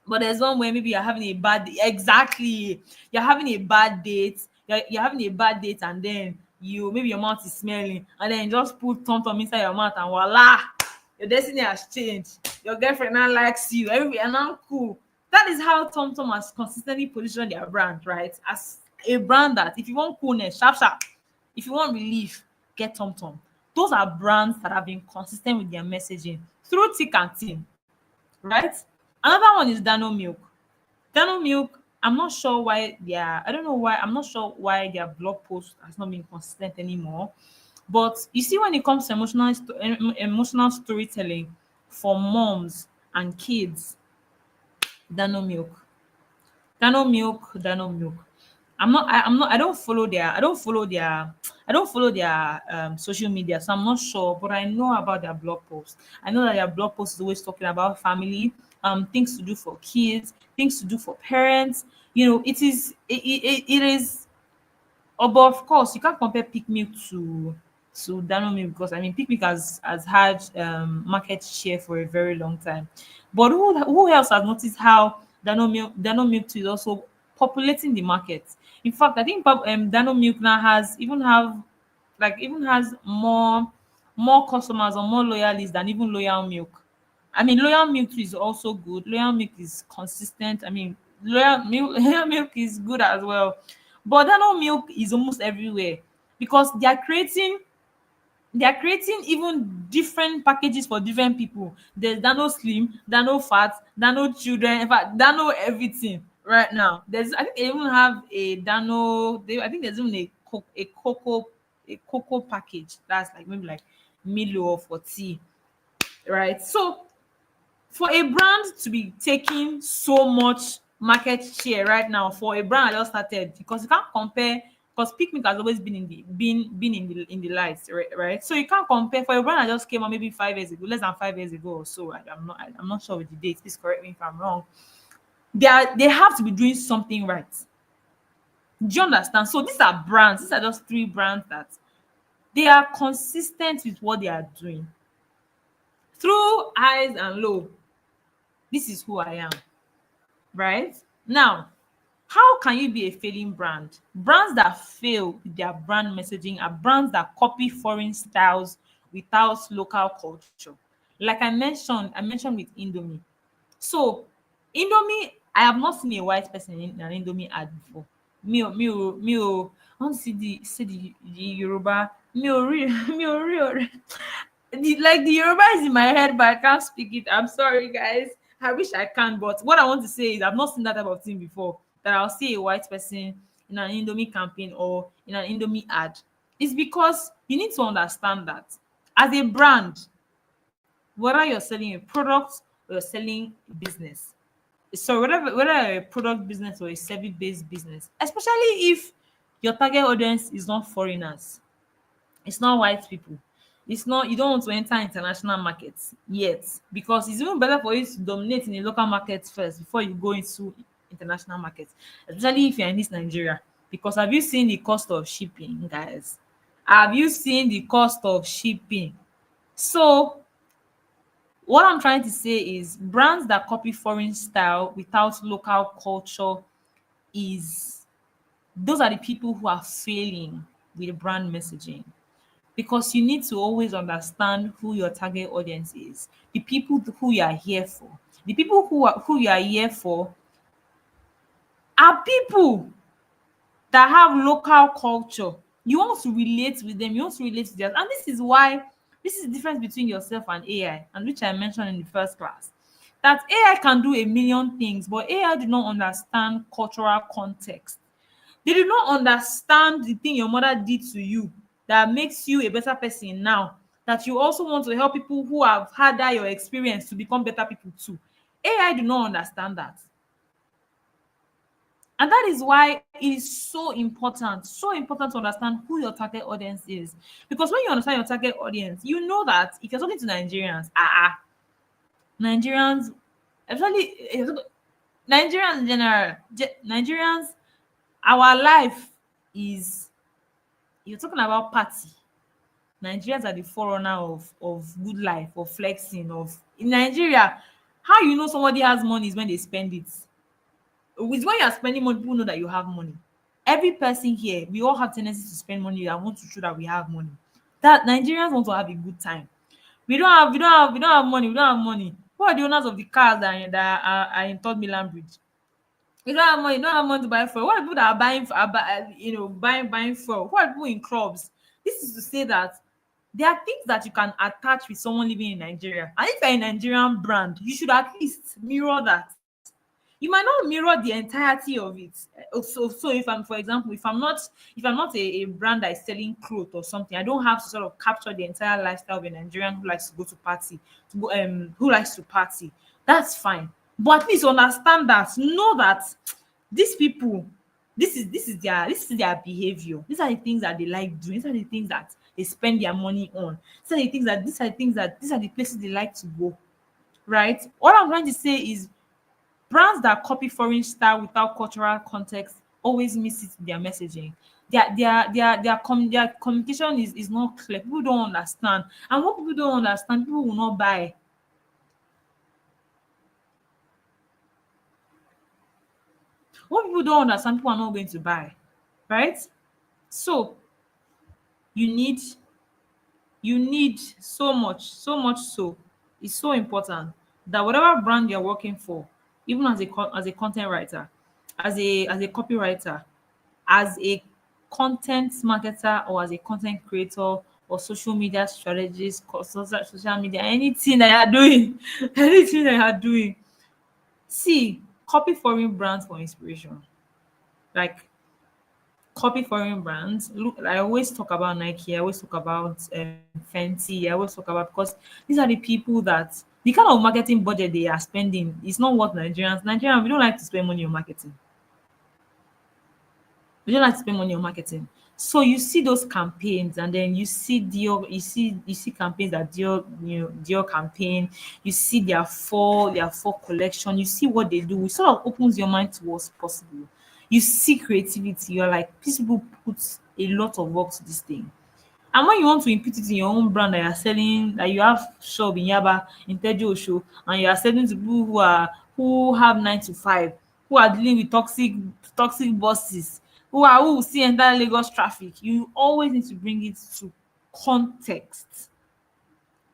But there's one where maybe you're having a bad exactly. You're having a bad date. You're having a bad date, and then you maybe your mouth is smelling, and then you just put Tom Tom inside your mouth, and voila, your destiny has changed. Your girlfriend now likes you. Everybody are now cool. That is how Tom Tom has consistently positioned their brand, right? As a brand that if you want coolness, sharp sharp. If you want relief, get Tom Tom. Those are brands that have been consistent with their messaging through thick and thin, right? Another one is Dano Milk. Dano Milk, I'm not sure why I don't know why, I'm not sure why their blog post has not been consistent anymore. But you see, when it comes to emotional storytelling for moms and kids, Dano Milk. Dano Milk. I don't follow their social media, so I'm not sure, but I know about their blog post. I know that their blog post is always talking about family, things to do for kids, things to do for parents. It is. Oh, but of course, you can't compare Pick to Dano Milk, because I mean Pick has had market share for a very long time. But who else has noticed how Dano Milk is also populating the market? In fact, I think Dano Milk now even has more customers or more loyalists than even Loyal Milk. I mean, Loyal Milk is also good. Loyal Milk is consistent. I mean, Loyal Milk is good as well. But Dano Milk is almost everywhere because they are creating even different packages for different people. There's Dano Slim, Dano Fat, Dano Children, in fact, Dano everything right now. I think they even have a I think there's even a cocoa package that's like maybe like Milo for tea, right? So for a brand to be taking so much market share right now, for a brand I just started, because you can't compare, because Picnic has always been in the lights, right? So you can't compare for a brand that just came out maybe 5 years ago, less than 5 years ago or so. I'm not sure with the date. Please correct me if I'm wrong. They have to be doing something right. Do you understand? So these are brands. These are just three brands that they are consistent with what they are doing through highs and low. This is who I am. Right? Now, how can you be a failing brand? Brands that fail with their brand messaging are brands that copy foreign styles without local culture. Like I mentioned with Indomie. So, Indomie, I have not seen a white person in an Indomie ad before. I want to see the Yoruba. The Yoruba is in my head, but I can't speak it. I'm sorry, guys. I wish I can, but what I want to say is I've not seen that type of thing before. That I'll see a white person in an Indomie campaign or in an Indomie ad. It's because you need to understand that as a brand, whether you're selling a product or you're selling a business, so whether you're a product business or a service-based business, especially if your target audience is not foreigners, it's not white people. It's not, you don't want to enter international markets yet, because it's even better for you to dominate in the local markets first before you go into international markets, especially if you're in this Nigeria. Because have you seen the cost of shipping, guys? Have you seen the cost of shipping? So what I'm trying to say is brands that copy foreign style without local culture is those are the people who are failing with brand messaging, because you need to always understand who your target audience is, the people who you are here for. The people who you are here for are people that have local culture. You want to relate with them, you want to relate to theirs. And this is why this is the difference between yourself and AI, and which I mentioned in the first class. That AI can do a million things, but AI do not understand cultural context. They do not understand the thing your mother did to you that makes you a better person now. That you also want to help people who have had that your experience to become better people too. AI do not understand that. And that is why it is so important to understand who your target audience is. Because when you understand your target audience, you know that if you're talking to Nigerians, Nigerians, especially Nigerians in general, Nigerians, our life is, you're talking about party. Nigerians are the forerunner of good life, of flexing, of in Nigeria. How you know somebody has money is when they spend it. With when you are spending money, people know that you have money. Every person here, we all have tendency to spend money and want to show that we have money. That Nigerians want to have a good time. We don't have money, we don't have money. Who are the owners of the cars that are in Third Milan Bridge? You don't have money to buy fuel. What are people that are buying buying fuel? Who are people in clubs? This is to say that there are things that you can attach with someone living in Nigeria. And if you're a Nigerian brand, you should at least mirror that. You might not mirror the entirety of it. So if I'm, for example, if I'm not a brand that is selling clothes or something, I don't have to sort of capture the entire lifestyle of a Nigerian who likes to go to party, who likes to party. That's fine. But at least understand that, know that these people, this is their behavior. These are the things that they like doing. These are the things that they spend their money on. These are the places they like to go. Right? What I'm trying to say is brands that copy foreign style without cultural context always miss it in their messaging. Their communication is not clear. People don't understand. And what people don't understand, people will not buy. What people don't understand, people are not going to buy. Right? So you need so much so, it's so important that whatever brand you're working for, even as as a content writer, as a copywriter, as a content marketer, or as a content creator, or social media strategist, social media, anything that you're doing, anything that you're doing, see, copy foreign brands for inspiration. Like, copy foreign brands. Look, I always talk about Nike, I always talk about Fenty, I always talk about, because these are the people that the kind of marketing budget they are spending is not what Nigerians, we don't like to spend money on marketing. We don't like to spend money on marketing. So you see those campaigns, and then you see Dior, you see campaigns that Dior campaign, you see their four collection, you see what they do. It sort of opens your mind to what's possible. You see creativity, you're like, these people put a lot of work to this thing. And when you want to input it in your own brand, that you're selling, that you have shop in Yaba, in Tejo Osho, and you are selling to people who have 9 to 5, who are dealing with toxic bosses, who will see entire Lagos traffic, you always need to bring it to context,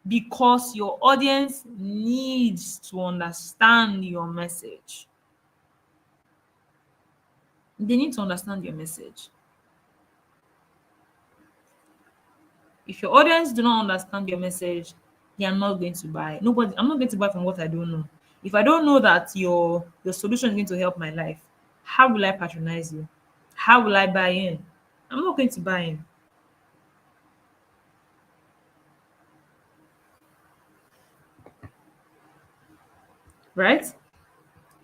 because your audience needs to understand your message. They need to understand your message. If your audience do not understand your message, they are not going to buy. Nobody, I'm not going to buy from what I don't know. If I don't know that your solution is going to help my life, how will I patronize you? How will I buy in? I'm not going to buy in, right?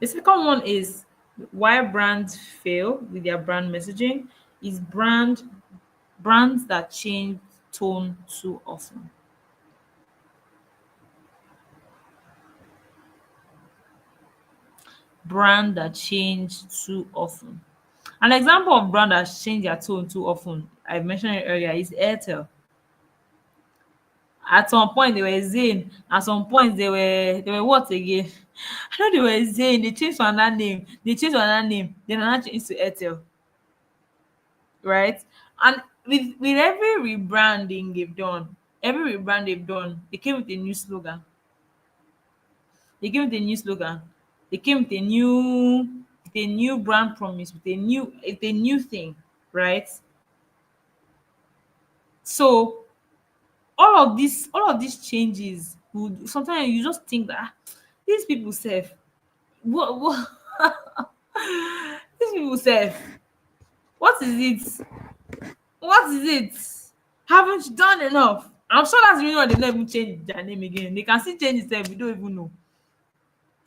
The second one is why brands fail with their brand messaging is brands that change tone too often. Brand that change too often. An example of brand that change their tone too often, I mentioned it earlier, is Airtel. At some point they were Zain. At some point they were what again? I know they were Zain. They changed to another name. They changed to another name. Then another changed to Airtel, right? And with every rebranding they've done, they came with a new slogan. They came with a new slogan. They came with a new brand promise, with a new thing, right? So all of these changes would sometimes you just think that these people self, what these people self, what is it? What is it? Haven't you done enough? I'm sure that's the reason why they never even change their name again. They can still change itself, we don't even know.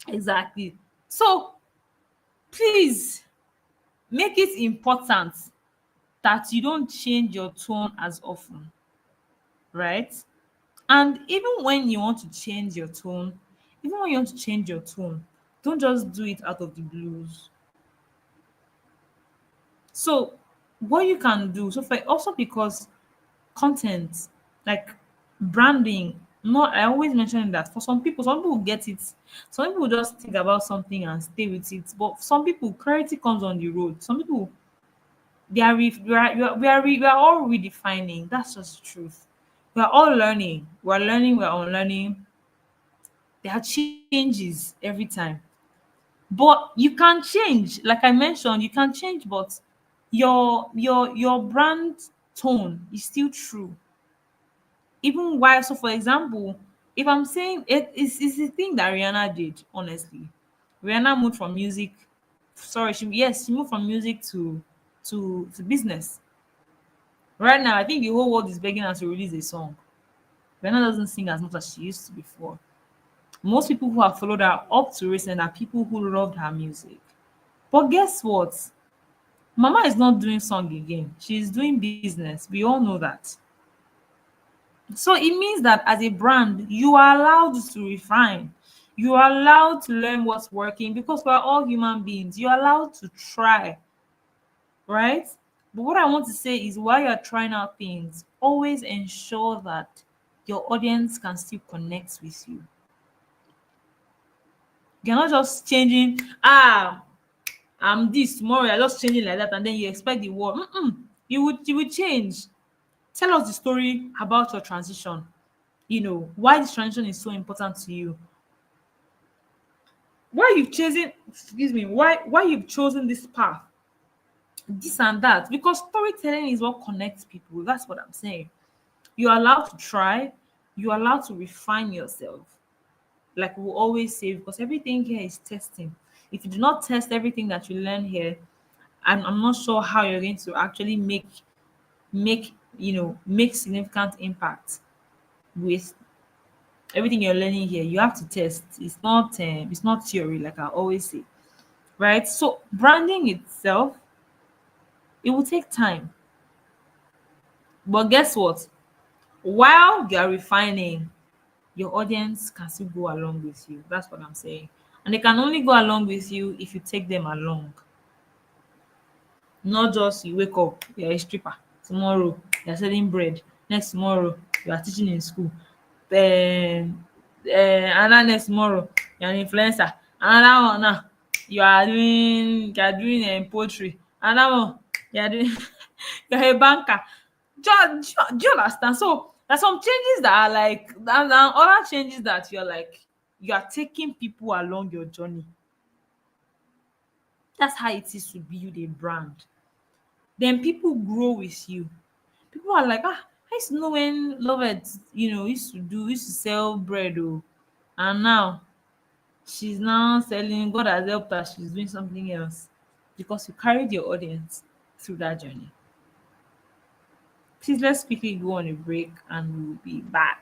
Exactly. So please make it important that you don't change your tone as often, right? And even when you want to change your tone, even when you want to change your tone, don't just do it out of the blues. So what you can do, so for also because content, like branding, not I always mention that for some people get it. Some people just think about something and stay with it. But some people, clarity comes on the road. Some people they are we are all redefining. That's just the truth. We are all learning. We're learning, we're unlearning. There are changes every time. But you can change. Like I mentioned, you can change, but your brand tone is still true. Even while, so for example, if I'm saying it's the thing that Rihanna did, honestly. Rihanna moved from music, sorry, she moved from music to business. Right now, I think the whole world is begging her to release a song. Rihanna doesn't sing as much as she used to before. Most people who have followed her up to recent are people who loved her music. But guess what? Mama is not doing song again. She's doing business. We all know that. So it means that as a brand, you are allowed to refine. You are allowed to learn what's working because we're all human beings. You're allowed to try, right? But what I want to say is while you're trying out things, always ensure that your audience can still connect with you. You're not just changing, I'm this tomorrow, you're just changing like that, and then you expect the world. You would change. Tell us the story about your transition. Why this transition is so important to you. Why you've chosen this path, this and that. Because storytelling is what connects people. That's what I'm saying. You're allowed to try, you're allowed to refine yourself. Like we always say, because everything here is testing. If you do not test everything that you learn here, I'm not sure how you're going to actually make significant impact with everything you're learning here. You have to test. It's not theory, like I always say, right? So branding itself, it will take time. But guess what? While you're refining, your audience can still go along with you. That's what I'm saying. And they can only go along with you if you take them along. Not just you wake up, you're a stripper. Tomorrow, you're selling bread. Next tomorrow, you are teaching in school. Then, another next tomorrow, you're an influencer. Another one now, you are doing poetry. Another one, you're doing, you're a banker. Do you understand? So there's some changes that are like, and other changes that you're like, you are taking people along your journey. That's how it is to build a brand. Then people grow with you. People are like, I used to know when Lovett, used to sell bread, oh, and now she's now selling. God has helped her. She's doing something else because you carried your audience through that journey. Please let's quickly go on a break and we'll be back.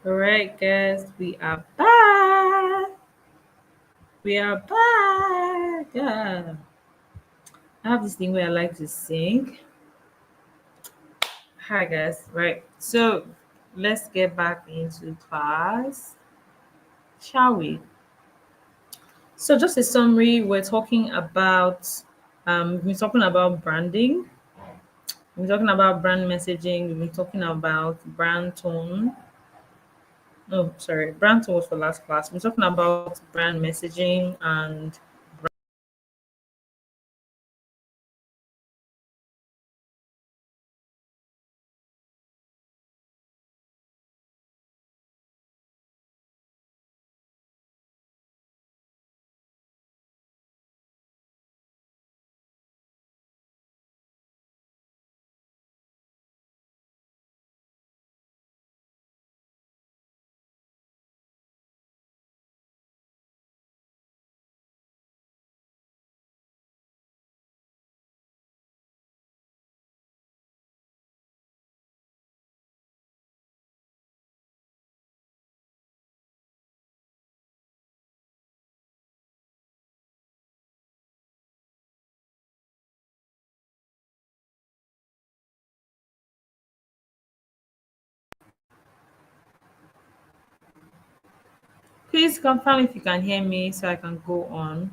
All right, guys, we are back. We are back. Yeah. I have this thing where I like to sing. Hi, guys. Right. So let's get back into class, shall we? So, just a summary, we've been talking about branding, we've been talking about brand messaging, we've been talking about brand tone. Oh, sorry, brand tone was for last class. We're talking about brand messaging and please confirm if you can hear me so I can go on.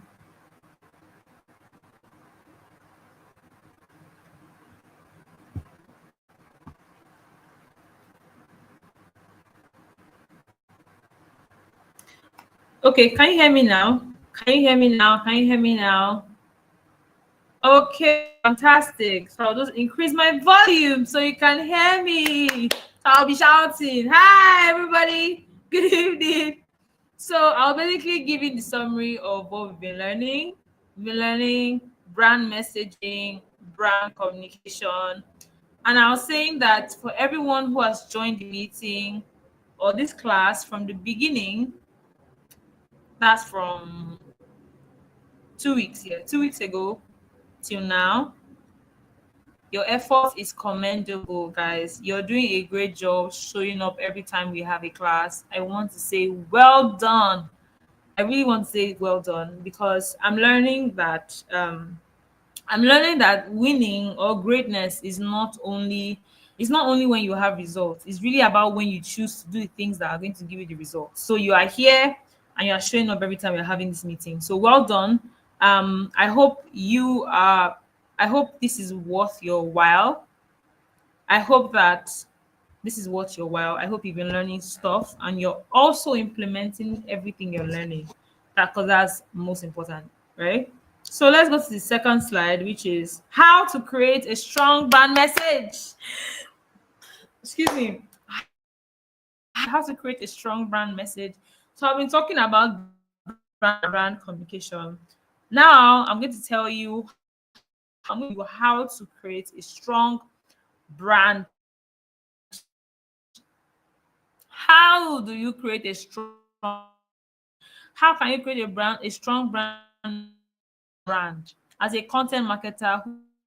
Okay, can you hear me now? Can you hear me now? Can you hear me now? Okay, fantastic. So I'll just increase my volume so you can hear me. So I'll be shouting, "Hi, everybody. Good evening." So I'll basically give you the summary of what we've been learning. We've been learning brand messaging, brand communication. And I was saying that for everyone who has joined the meeting or this class from the beginning, that's from 2 weeks, yeah, 2 weeks ago till now, your effort is commendable, guys. You're doing a great job showing up every time we have a class. I want to say well done. I really want to say well done because I'm learning that winning or greatness is not only when you have results. It's really about when you choose to do the things that are going to give you the results. So you are here and you are showing up every time we're having this meeting. So well done. I hope you are. I hope this is worth your while. I hope that this is worth your while. I hope you've been learning stuff and you're also implementing everything you're learning. Because that's most important, right? So let's go to the second slide, which is how to create a strong brand message. Excuse me. How to create a strong brand message. So I've been talking about brand communication. Now I'm going to tell you how to create a strong brand. How do you create a strong? How can you create a strong brand as a content marketer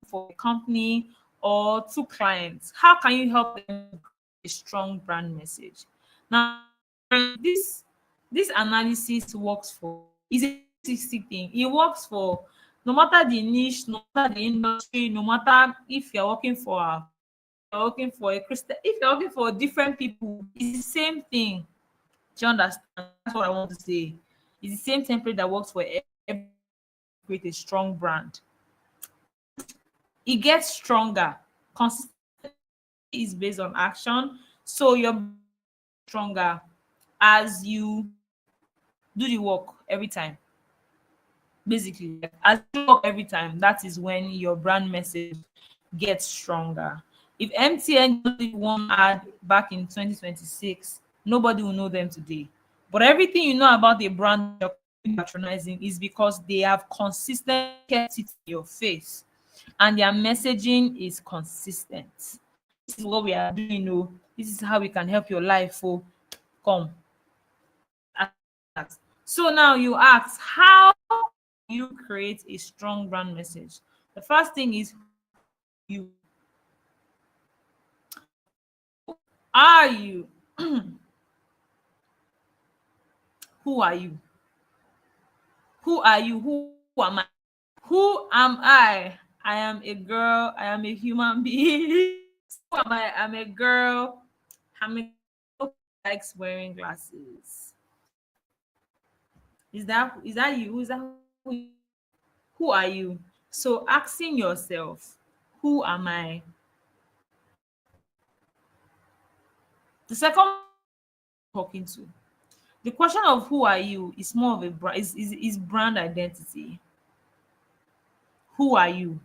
for a company or to clients? How can you help them create a strong brand message? Now, this this analysis works for is a 60 thing. It works for no matter the niche, no matter the industry, no matter if you're working for you're working for a Christian, if you're working for different people, it's the same thing. Do you understand? That's what I want to say. It's the same template that works for every create a strong brand. It gets stronger. Consistency is based on action. So you're stronger as you do the work every time. Basically, as you work every time, that is when your brand message gets stronger. If MTN did one ad back in 2026, nobody will know them today. But everything you know about the brand you're patronizing is because they have consistently kept it in your face and their messaging is consistent. This is what we are doing. Oh, this is how we can help your life. Oh, come. So now you ask, how you create a strong brand message? The first thing is you are you. Who are you? Who are you? Who am I? Who am I? I am a girl. I am a human being. Who am I? I'm a girl. I'm a girl who likes wearing glasses. Is that you? Is that who are you? So asking yourself, who am I? The second talking to. The question of who are you is more of a is brand identity. Who are you?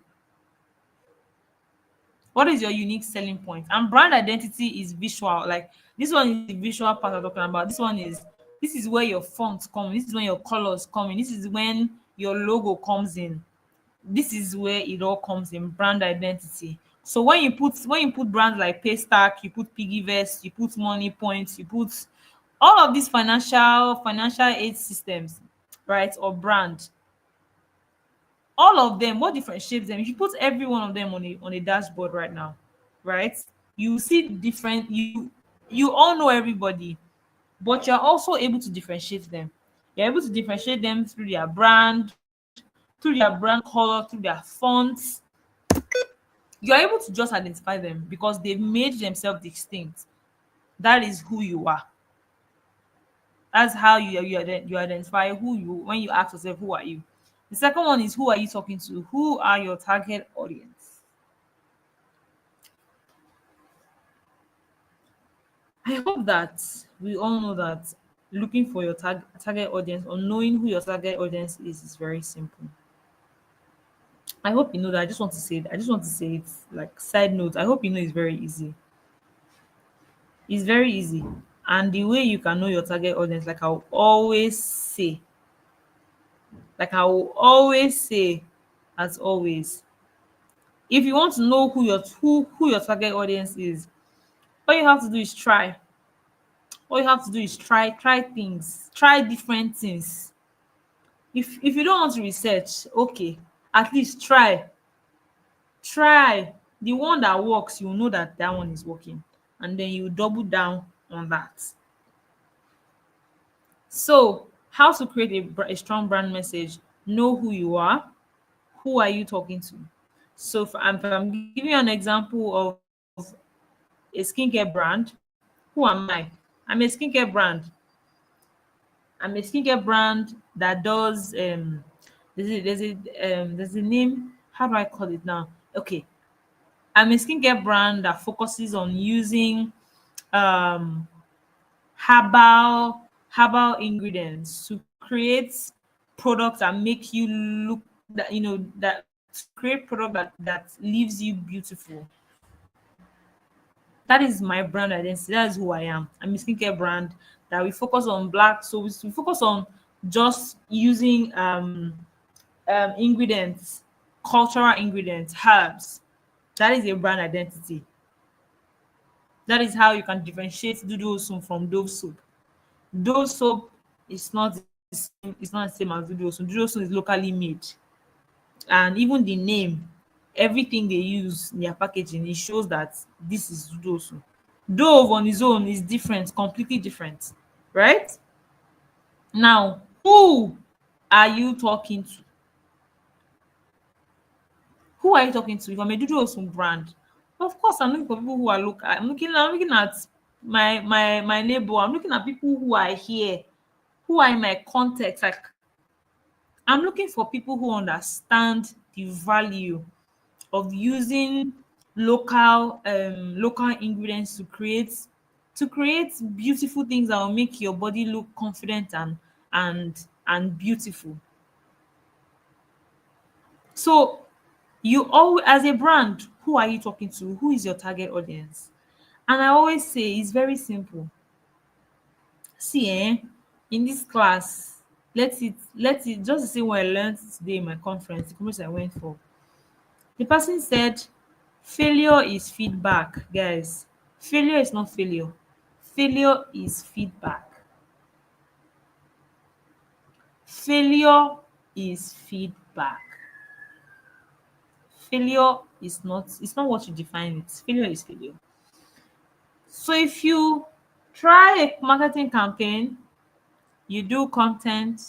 What is your unique selling point? And brand identity is visual. Like this one is the visual part I'm talking about. This is where your fonts come. This is when your colors come in. This is when your logo comes in. This is where it all comes in, brand identity. So when you put brands like Paystack, you put Piggyvest, you put Money Points, you put all of these financial aid systems, right? Or brand, all of them, what differentiates them? If you put every one of them on a dashboard right now, right? You see different you all know everybody, but you're also able to differentiate them. You're able to differentiate them through their brand, through their brand color, through their fonts. You're able to just identify them because they've made themselves distinct. That is who you are. That's how you identify who you when you ask yourself, who are you? The second one is, who are you talking to? Who are your target audience? I hope that we all know that looking for your target audience, or knowing who your target audience is very simple. I hope you know that. I just want to say it. I just want to say it like side note. I hope you know it's very easy. It's very easy. And the way you can know your target audience, like I will always say, as always, if you want to know who your target audience is, all you have to do is try. All you have to do is try things, try different things. If you don't want to research, okay, at least try the one that works. You know that that one is working, and then you double down on that. So how to create a strong brand message? Know who you are. Who are you talking to? So if I'm giving you an example of a skincare brand, who am I? I'm a skincare brand. I'm a skincare brand that does there's a name. How do I call it now? Okay. I'm a skincare brand that focuses on using um herbal ingredients to create products that make you look, that that create product that leaves you beautiful. That is my brand identity. That is who I am. I'm a skincare brand that we focus on black. So we focus on just using ingredients, cultural ingredients, herbs. That is a brand identity. That is how you can differentiate Doodle soup from Dove soup. Dove soap is not the same, it's not the same as Doodle soup. Doodle soup is locally made. And even the name, everything they use in their packaging, it shows that this is Doodle soup. Dove on its own is different, completely different, right? Now, who are you talking to? Who are you talking to? If I'm a Doodle soup brand, of course I'm looking for people who are local. I'm looking at my neighbor. I'm looking at people who are here, who are in my context. Like, I'm looking for people who understand the value of using local ingredients to create beautiful things that will make your body look confident and beautiful. So you always, as a brand, who are you talking to? Who is your target audience? And I always say it's very simple. See, in this class, let's it just the same way I learned today in my conference, the conference I went for. The person said, failure is feedback, guys. Failure is not failure. Failure is feedback. Failure is feedback. Failure is not, it's not what you define it. Failure is failure. So if you try a marketing campaign, You do content,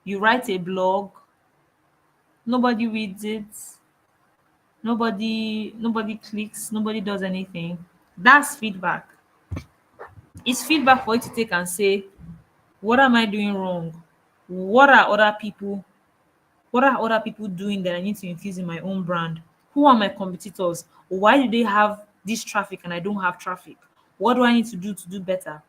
you write a blog, nobody reads it, nobody clicks, nobody does anything. That's feedback. It's feedback for you to take and say, what am I doing wrong? What are other people what are other people doing that I need to infuse in my own brand? Who are my competitors? Why do they have this traffic and I don't have traffic? What do I need to do better?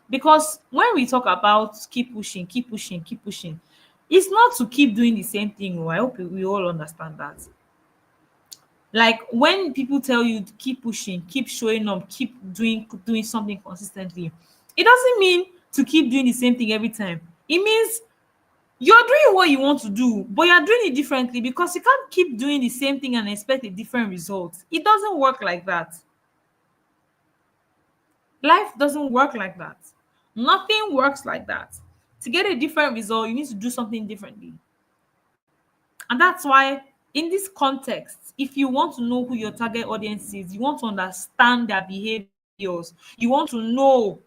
Because when we talk about keep pushing, keep pushing, keep pushing, it's not to keep doing the same thing. Oh, I hope we all understand that. Like when people tell you to keep pushing, keep showing up, keep doing something consistently, it doesn't mean to keep doing the same thing every time. It means you're doing what you want to do, but you're doing it differently because you can't keep doing the same thing and expect a different result. It doesn't work like that. Life doesn't work like that. Nothing works like that. To get a different result, you need to do something differently. And that's why, in this context, if you want to know who your target audience is, you want to understand their behaviors, you want to know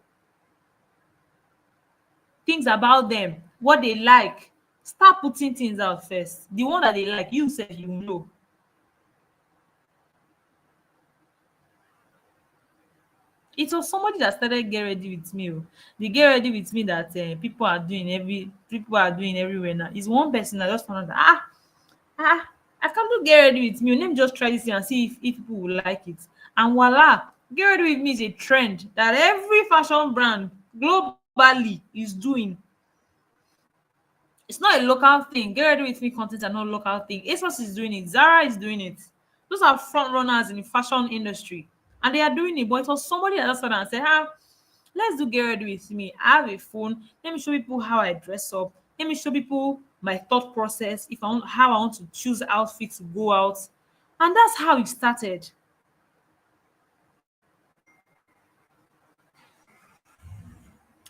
things about them, what they like, start putting things out first. The one that they like, you said you know. It was somebody that started get ready with me. Oh. The get ready with me that people are doing everywhere now. Is one person that just found out that I can do get ready with me. Let me just try this thing and see if people will like it. And voila, get ready with me is a trend that every fashion brand globally is doing. It's not a local thing. Get ready with me content are not a local thing. ASOS is doing it. Zara is doing it. Those are front runners in the fashion industry, and they are doing it. But it was somebody that just started and said, let's do get ready with me. I have a phone. Let me show people how I dress up. Let me show people my thought process. If I want how I want to choose outfits to go out, and that's how it started.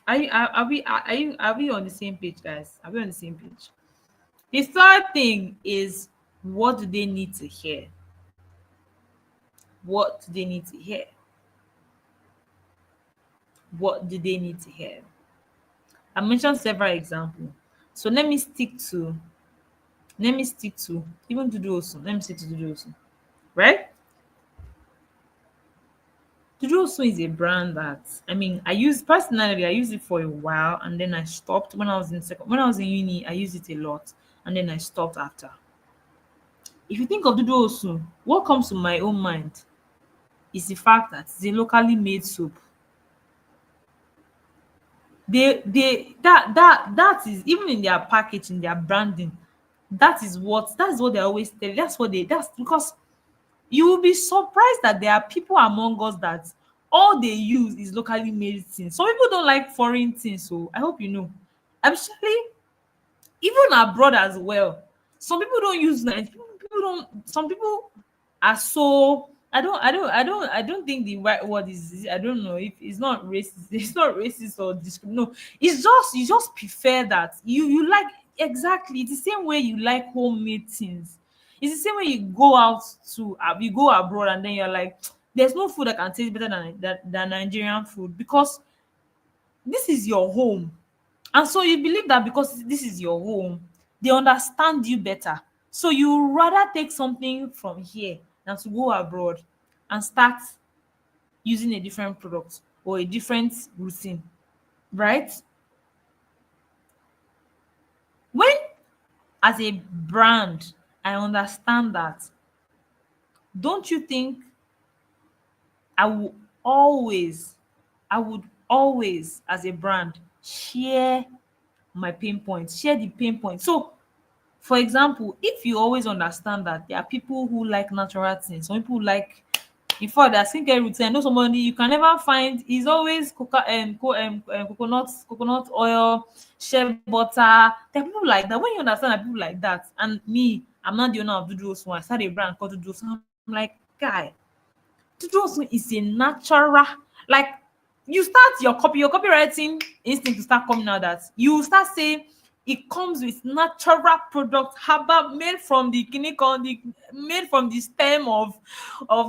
Are we on the same page, guys? Are we on the same page? The third thing is, what do they need to hear? What do they need to hear? What do they need to hear? I mentioned several examples. So let me stick to even to do also. Let me stick to do also. Right? Dudu also is a brand that I used it for a while and then I stopped when I was in uni, I used it a lot and then I stopped after. If you think of Dudu also, what comes to my own mind is the fact that it's a locally made soap. That is even in their packaging, their branding. That's what they always tell. That's because you will be surprised that there are people among us that all they use is locally made things. Some people don't like foreign things, so I hope you know. Actually, even abroad as well. Some people don't use nice people don't some people are so I don't think the right word is I don't know if it's not racist. It's not racist or no. It's just you just prefer that. You like exactly it's the same way you like homemade things. It's the same way you go out to you go abroad and then you're like there's no food that can taste better than Nigerian food because this is your home. And so you believe that because this is your home, they understand you better. So you rather take something from here than to go abroad and start using a different product or a different routine, right? When, as a brand, I understand that, don't you think I will always, I would always, as a brand, share my pain points, share the pain points. So for example, if you always understand that there are people who like natural things, some people like in fact their skincare routine. I know somebody you can never find is always coconut oil, shea butter. There are people like that. When you understand that people like that, and me, I'm not the owner of Dudu Osun. I started a brand called Dudu Osun. I'm like, guy, Dudu Osun is a natural. Like you start your copywriting instinct to start coming out that you start saying it comes with natural product herbal made from the clinical made from the stem of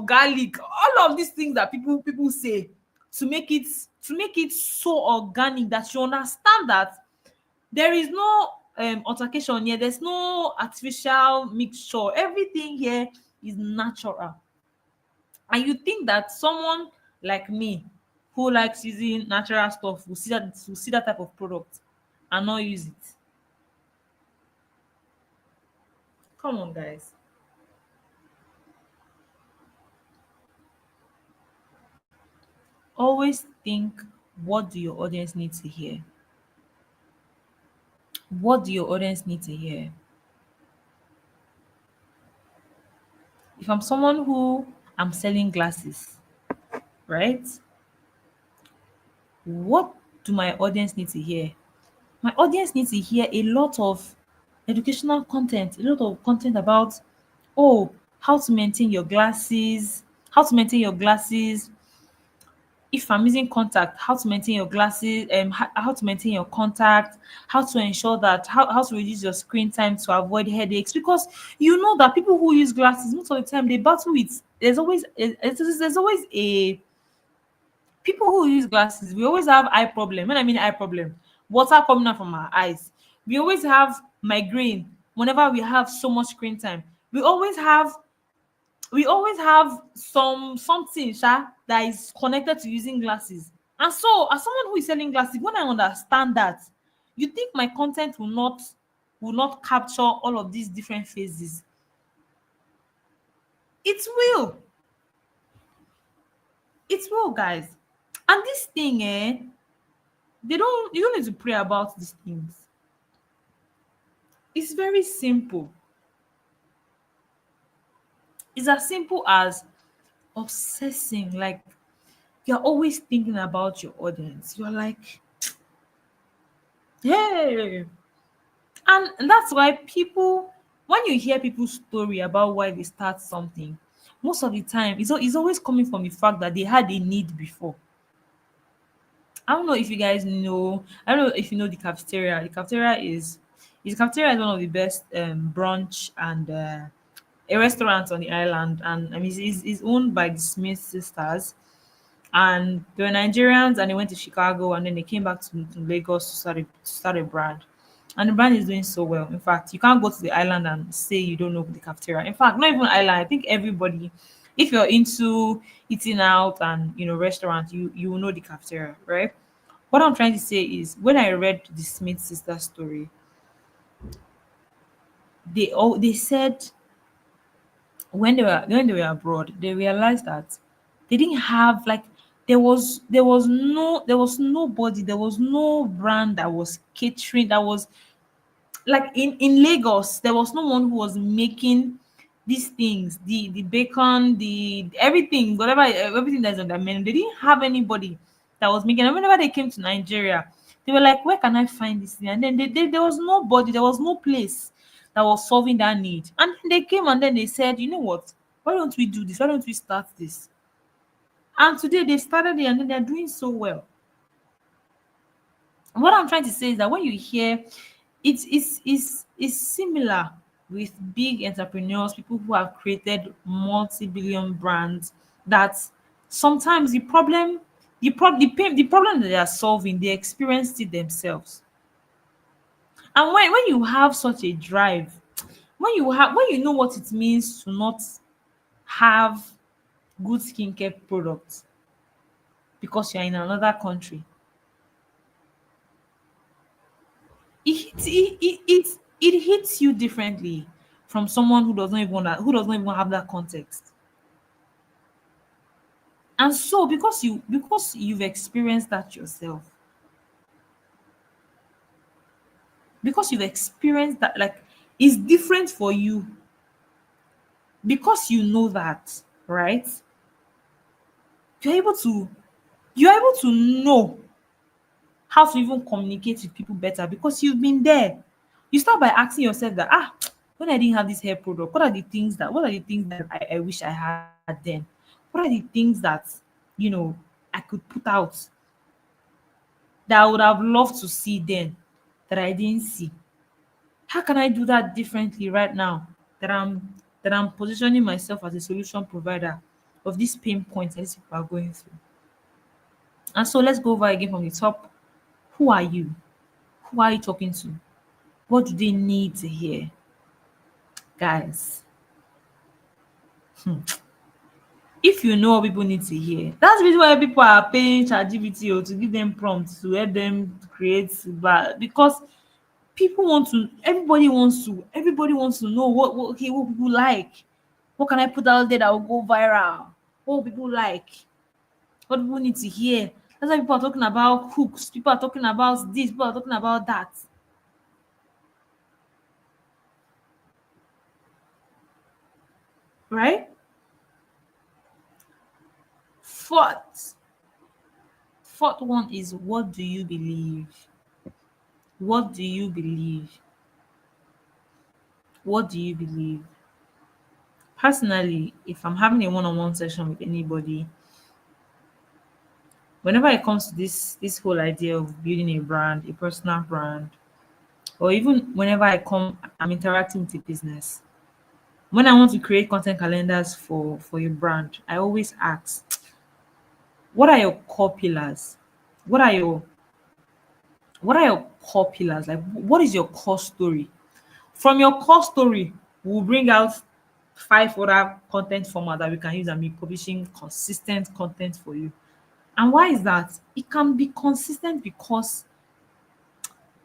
garlic, all of these things that people say to make it so organic that you understand that There is no altercation here. There's no artificial mixture. Everything here is natural. And you think that someone like me who likes using natural stuff will see that type of product and not use it? Come on, guys. Always think, what do your audience need to hear? What do your audience need to hear? If I'm someone who I'm selling glasses, right? What do my audience need to hear? My audience needs to hear a lot of educational content, a lot of content about, oh, how to maintain your glasses, how to maintain your glasses, if I'm using contact, how to maintain your glasses, how to maintain your contact, how to ensure that, how to reduce your screen time to avoid headaches. Because you know that people who use glasses, most of the time they battle with, there's always a, people who use glasses, we always have eye problem. When I mean eye problem, water coming out from our eyes. We always have migraine whenever we have so much screen time. We always have something that is connected to using glasses. And so, as someone who is selling glasses, when I understand that, you think my content will not capture all of these different phases? It will. It will, guys. And this thing, you don't need to pray about these things. It's very simple. It's as simple as obsessing. Like, you're always thinking about your audience. You're like, hey. And that's why people, when you hear people's story about why they start something, most of the time it's always coming from the fact that they had a need before. I don't know if you guys know. I don't know if you know the cafeteria. The cafeteria is one of the best brunch and a restaurant on the island, and I mean it's owned by the Smith sisters, and they were Nigerians, and they went to Chicago, and then they came back to Lagos to start a brand. And the brand is doing so well. In fact, you can't go to the island and say you don't know the cafeteria. In fact, not even island. I think everybody, if you're into eating out and restaurants, you will know the cafeteria, right? What I'm trying to say is, when I read the Smith sister story, they said when they were abroad, they realized that they didn't have, like, there was no brand that was catering, that was like, in Lagos, there was no one who was making these things, the bacon, the everything, whatever, everything that's on the menu. They didn't have anybody that was making. And whenever they came to Nigeria, they were like, where can I find this thing? And then there was nobody, there was no place that was solving that need. And then they came, and then they said, you know what? Why don't we do this? Why don't we start this? And today they started it, and then they're doing so well. What I'm trying to say is that when you hear, it's similar with big entrepreneurs, people who have created multi-billion brands, that sometimes the problem that they are solving, they experienced it themselves. And when you have such a drive, when you know what it means to not have good skincare products because you're in another country, it hits you differently from someone who doesn't even have that context. And so, because you've experienced that yourself, because you've experienced that, like, it's different for you, because you know that, right? You're able to know how to even communicate with people better because you've been there. You start by asking yourself that, when I didn't have this hair product, what are the things that I wish I had then? What are the things that I could put out that I would have loved to see then that I didn't see? How can I do that differently right now that I'm positioning myself as a solution provider of these pain points that these people are going through? And so let's go over again from the top. Who are you? Who are you talking to? What do they need to hear? Guys, if you know what people need to hear, that's the reason why people are paying ChatGPT to give them prompts to help them create because everybody wants to know what people like. What can I put out there that will go viral? What will people like? What people need to hear? That's why people are talking about hooks, people are talking about this, people are talking about that, right? Fourth, fourth one is, what do you believe? What do you believe? What do you believe? Personally, if I'm having a one-on-one session with anybody, whenever it comes to this whole idea of building a brand, a personal brand, or even whenever I'm interacting with a business, when I want to create content calendars for your brand, I always ask, what are your core pillars? What are your core pillars? Like, what is your core story? From your core story, we'll bring out five other content formats that we can use and be publishing consistent content for you. And why is that? It can be consistent because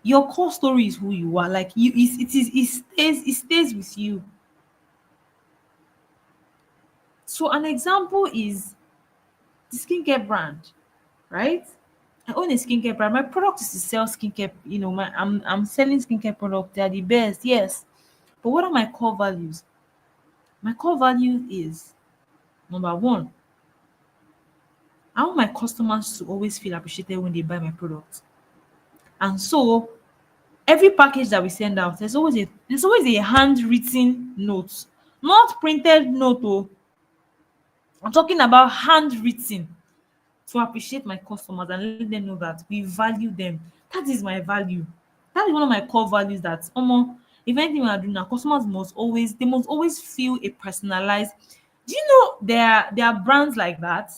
your core story is who you are. Like, it stays with you. So an example is the skincare brand, right? I own a skincare brand. My product is to sell skincare. I'm selling skincare products. They are the best, yes. But what are my core values? My core value is, number one, I want my customers to always feel appreciated when they buy my product. And so every package that we send out, there's always a handwritten note, not printed note. Oh, I'm talking about handwritten, to appreciate my customers and let them know that we value them. That is my value. That is one of my core values, that if anything we are doing now, customers must always feel a personalized. Do you know there are brands like that?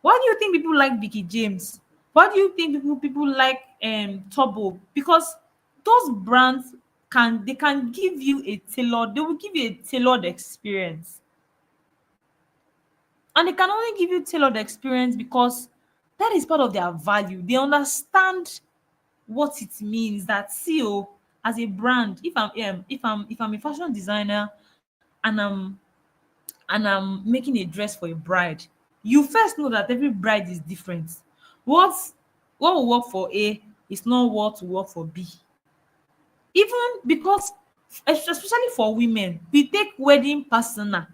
Why do you think people like Vicky James? Why do you think people like Turbo? Because those brands can give you they will give you a tailored experience. And they can only give you tailored experience because that is part of their value. They understand what it means, that CEO, as a brand, if I'm a fashion designer and I'm making a dress for a bride, you first know that every bride is different. What what will work for A is not what will work for B. Even because, especially for women, we take wedding personal.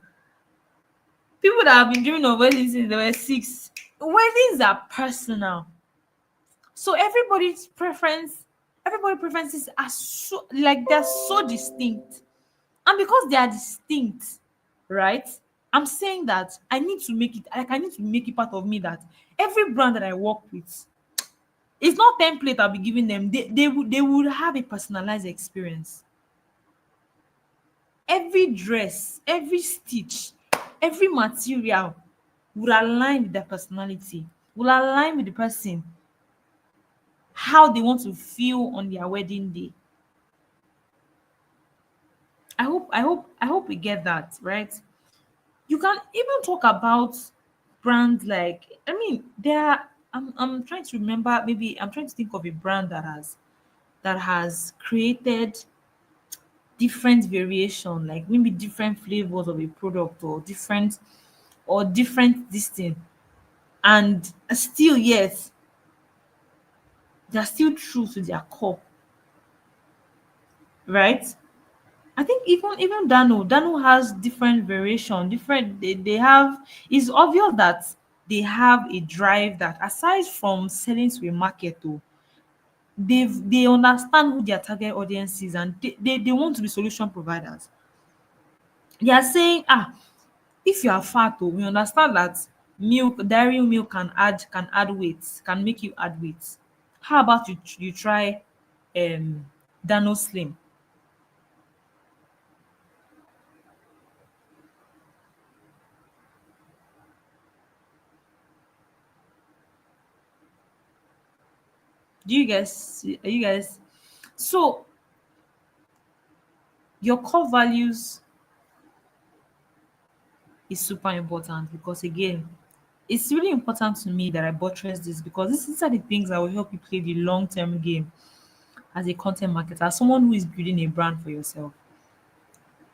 People that have been dreaming of weddings since they were six. Weddings are personal. So everybody preferences are so, like, they're so distinct. And because they are distinct, right? I'm saying that I need to make it part of me that every brand that I work with, it's not template I'll be giving them. They would have a personalized experience. Every dress, every stitch, every material would align with their personality, will align with the person, how they want to feel on their wedding day. I hope we get that, right? You can even talk about brands like, there are, I'm trying to remember, maybe I'm trying to think of a brand that has created different variation, like maybe different flavors of a product, or different this thing, and still, yes, they're still true to their core, right? I think even Dano has different variation, different they have. It's obvious that they have a drive that, aside from selling to a market, though, they understand who their target audience is, and they want to be solution providers. They are saying, if you are fat, we understand that dairy milk can add weight, can make you add weight. How about you try Dano Slim? Do you guys are you guys so your core values is super important because again, it's really important to me that I buttress this because these are the things that will help you play the long-term game as a content marketer, as someone who is building a brand for yourself.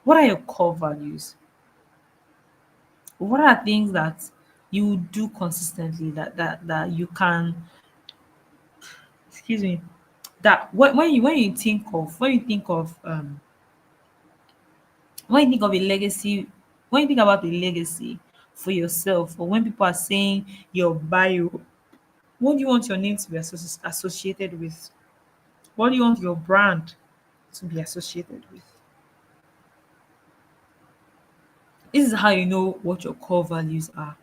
What are your core values? What are things that you do consistently that you can, excuse me, that when you think of when you think of a legacy, when you think about a legacy for yourself, or when people are saying your bio, what do you want your name to be associated with? What do you want your brand to be associated with? This is how you know what your core values are.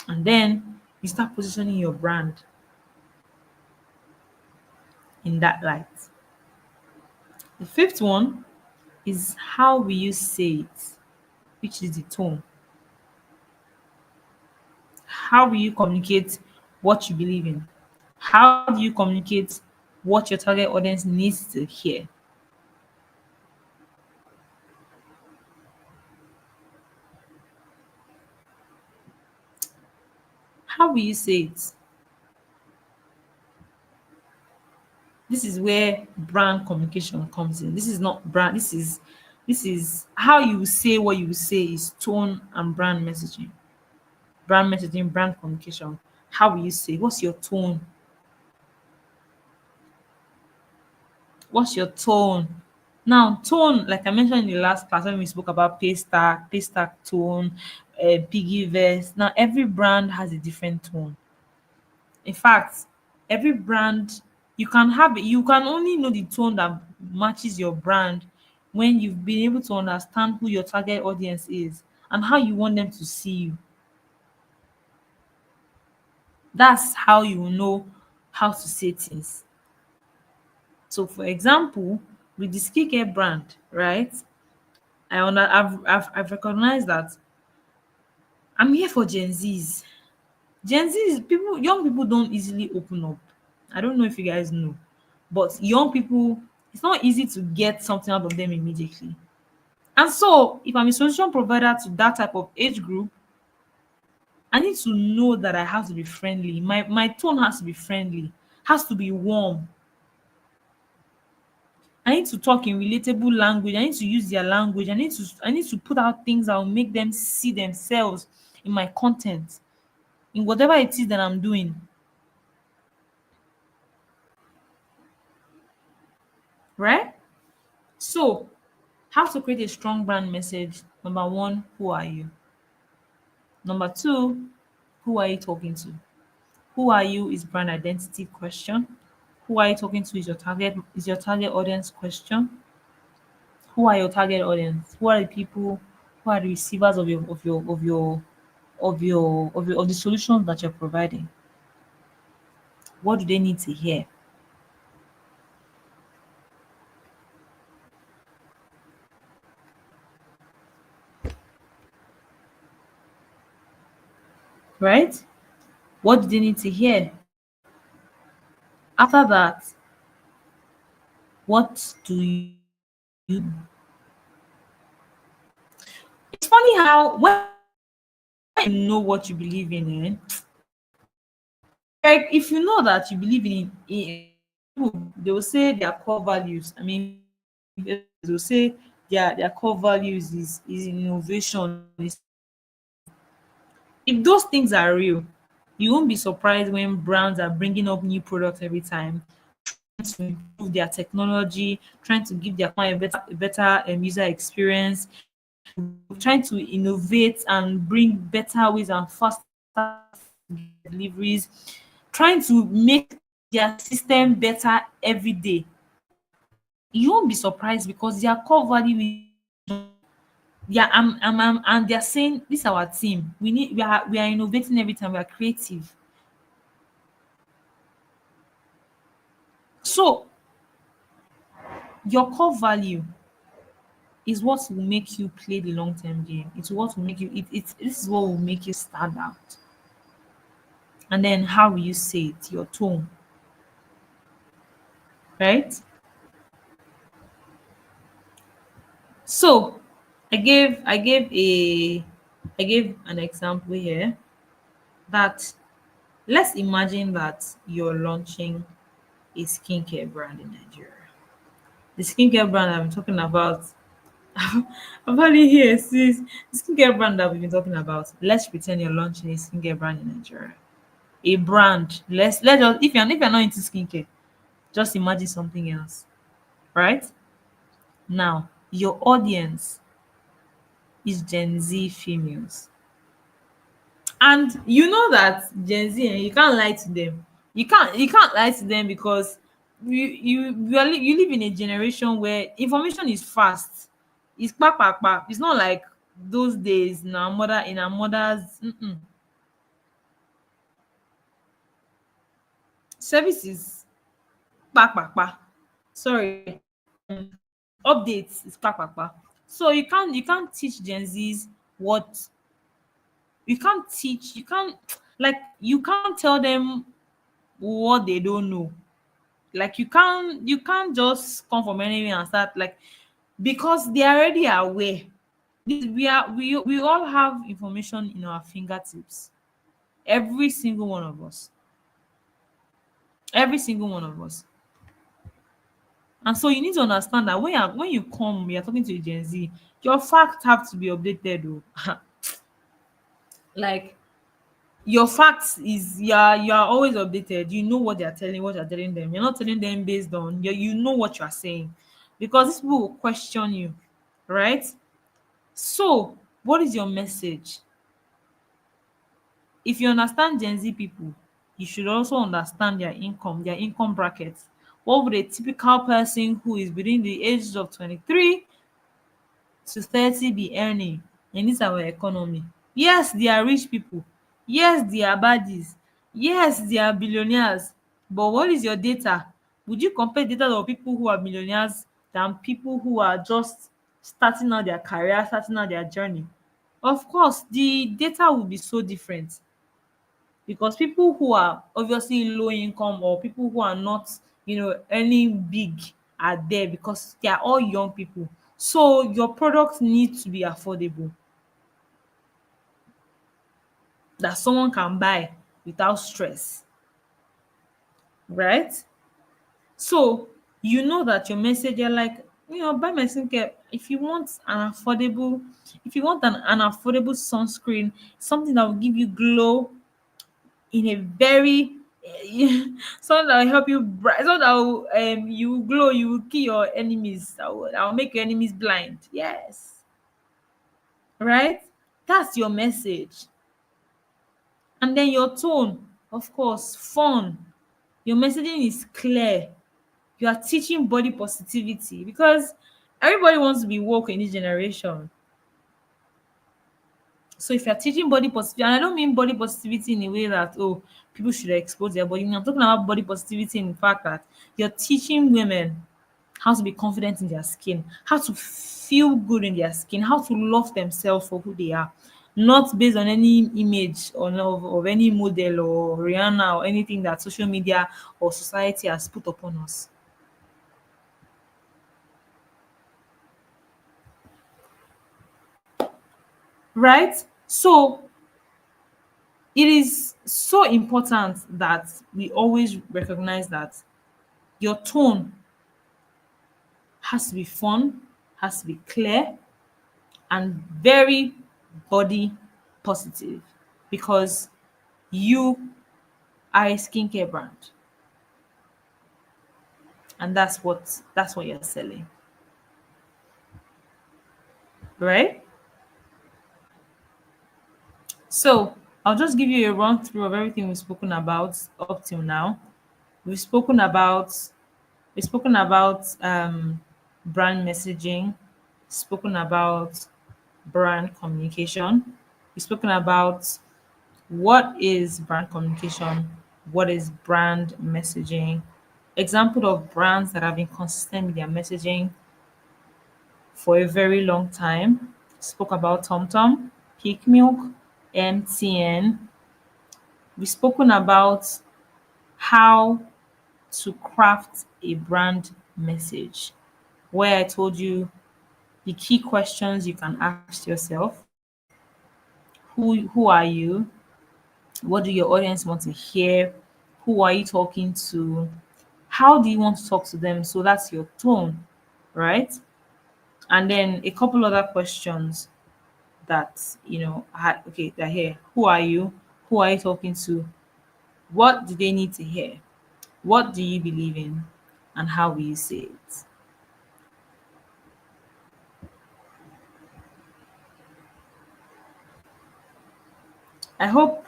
And then you start positioning your brand in that light. The fifth one is how will you say it, which is the tone. How will you communicate what you believe in? How do you communicate what your target audience needs to hear? How will you say it? This is where brand communication comes in. This is not brand, this is how you say what you say is tone and brand messaging. Brand messaging, brand communication. How will you say? What's your tone? What's your tone? Now, tone, like I mentioned in the last class when we spoke about pay stack tone, piggy vest. Now, every brand has a different tone. In fact, every brand you can only know the tone that matches your brand when you've been able to understand who your target audience is and how you want them to see you. That's how you will know how to say things. So, for example, with the skincare brand, right? I've recognized that I'm here for Gen Zs. Gen Zs, people, young people don't easily open up. I don't know if you guys know, but young people, it's not easy to get something out of them immediately. And so, if I'm a solution provider to that type of age group, I need to know that I have to be friendly. My tone has to be friendly, has to be warm. I need to talk in relatable language. I need to use their language. I need to put out things that will make them see themselves in my content, in whatever it is that I'm doing, right? So, how to create a strong brand message. Number one, who are you? Number two, who are you talking to? Who are you is brand identity question. Who are you talking to is your target audience question. Who are your target audience? Who are the people who are the receivers of the solutions that you're providing? What do they need to hear? Right? What do they need to hear? After that, what do you it's funny how when you know what you believe in, like if you know that you believe they will say their core values. I mean, they will say their core values is innovation. If those things are real, you won't be surprised when brands are bringing up new products every time, to improve their technology, trying to give their client a better user experience, trying to innovate and bring better ways and faster deliveries, trying to make their system better every day. You won't be surprised because their core value is, yeah, and they're saying this is our team. We are innovating every time, we are creative. So your core value is what will make you play the long term game. It's what will make you this is what will make you stand out. And then how will you say it? Your tone. right? So I gave an example here that let's imagine that you're launching a skincare brand in Nigeria. The skincare brand I'm talking about, Valley here, sis. The skincare brand that we've been talking about. Let's pretend you're launching a skincare brand in Nigeria. A brand. Let's just if you're not into skincare, just imagine something else. Right? Now, your audience is Gen Z females. And you know that Gen Z, you can't lie to them. You can't lie to them because you live in a generation where information is fast. It's pa pa pa. It's not like those days in our mother's service is pa pa pa. Sorry, updates is pa pa pa. So you can't teach Gen Zs what you can't like you can't tell them what they don't know. Like you can't just come from anywhere and start like because they are already aware. We all have information in our fingertips. Every single one of us. Every single one of us. And so you need to understand that you're talking to a Gen Z, your facts have to be updated. Oh. Like your facts is you're always updated. You know what you're telling them. You're not telling them based on you know what you're saying. Because these people will question you, right? So what is your message? If you understand Gen Z people, you should also understand their income brackets. What would a typical person who is within the ages of 23 to 30 be earning in this our economy? Yes, they are rich people. Yes, they are baddies. Yes, they are billionaires. But what is your data? Would you compare data of people who are millionaires than people who are just starting out their career, starting out their journey? Of course, the data will be so different because people who are obviously low income or people who are not, earning big are there because they are all young people. So your product needs to be affordable that someone can buy without stress, right? So you know that your message, you're like, buy my skincare. If you want an affordable sunscreen, something that will give you glow in a very something that will help you bright, something that will you will glow, you will kill your enemies, that will make your enemies blind. Yes, right? That's your message. And then your tone, of course, fun. Your messaging is clear. You are teaching body positivity because everybody wants to be woke in this generation. So if you're teaching body positivity, and I don't mean body positivity in a way that people should expose their body. I'm talking about body positivity in the fact that you're teaching women how to be confident in their skin, how to feel good in their skin, how to love themselves for who they are, not based on any image or of any model or Rihanna or anything that social media or society has put upon us. Right? So it is so important that we always recognize that your tone has to be fun, has to be clear, and very body positive because you are a skincare brand and that's what you're selling, right? So I'll just give you a run through of everything we've spoken about up till now. We've spoken about brand messaging, spoken about brand communication. We've spoken about what is brand communication, what is brand messaging, example of brands that have been consistent with their messaging for a very long time. Spoke about TomTom, Peak Milk, MTN. We've spoken about how to craft a brand message, where I told you the key questions you can ask yourself. Who are you? What do your audience want to hear? Who are you talking to? How do you want to talk to them? So that's your tone, right? And then a couple other questions that okay, they're here. Who are you? Who are you talking to? What do they need to hear? What do you believe in? And how will you say it? I hope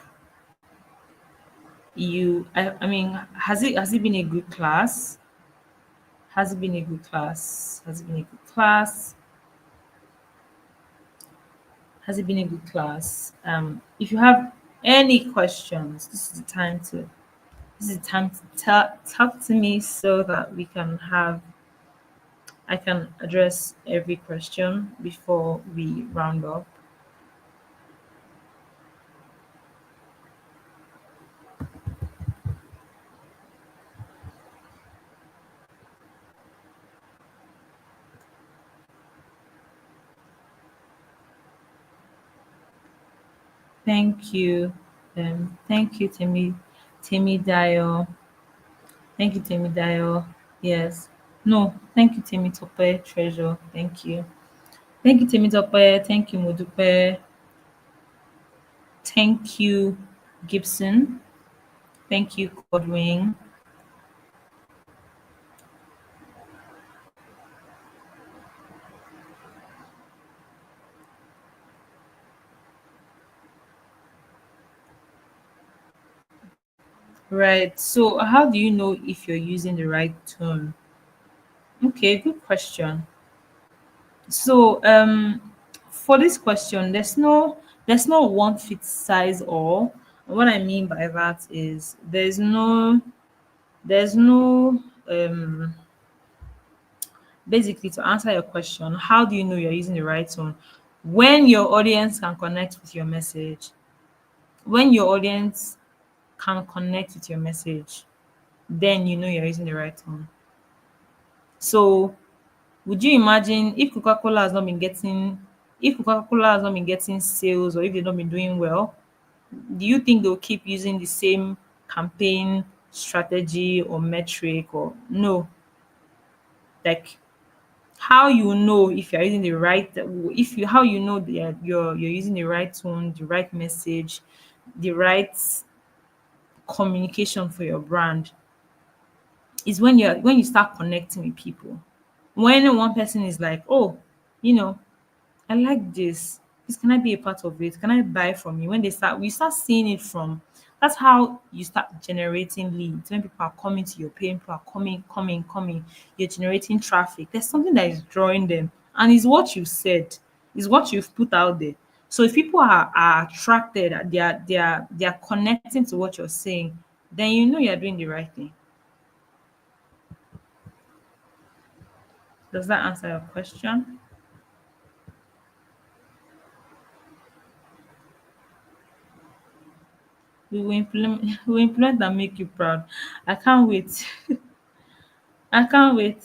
I mean, has it been a good class? Has it been a good class? Has it been a good class? Has it been a good class? If you have any questions, this is the time to talk to me so that I can address every question before we round up. Thank you. Thank you, Timmy Dio. Thank you, Timmy Dio. Yes. No, thank you, Timmy Tope Treasure. Thank you. Thank you, Timmy Tope. Thank you, Modupe. Thank you, Gibson. Thank you, Godwing. Right. So, how do you know if you're using the right tone? Okay, good question. So, for this question, there's no one fit size all. What I mean by that is there's no basically, to answer your question, how do you know you're using the right tone? When your audience can connect with your message, when your audience can connect with your message, then you know you're using the right tone. So, would you imagine if Coca-Cola has not been getting sales, or if they've not been doing well, do you think they'll keep using the same campaign strategy or metric? Or no? Like, how you know if you're using the right, if you how you know that you're using the right tone, the right message, the right communication for your brand, is when you start connecting with people. When one person is like, oh, you know I like this. Please, can I be a part of it? Can I buy from you? When we start seeing it from. That's how you start generating leads. When people are coming to your page, people are coming. You're generating traffic. There's something that is drawing them, and it's what you said, is what you've put out there. So if people are attracted, they are connecting to what you're saying, then you know you're doing the right thing. Does that answer your question? We will implement we will implement and make you proud. I can't wait. I can't wait.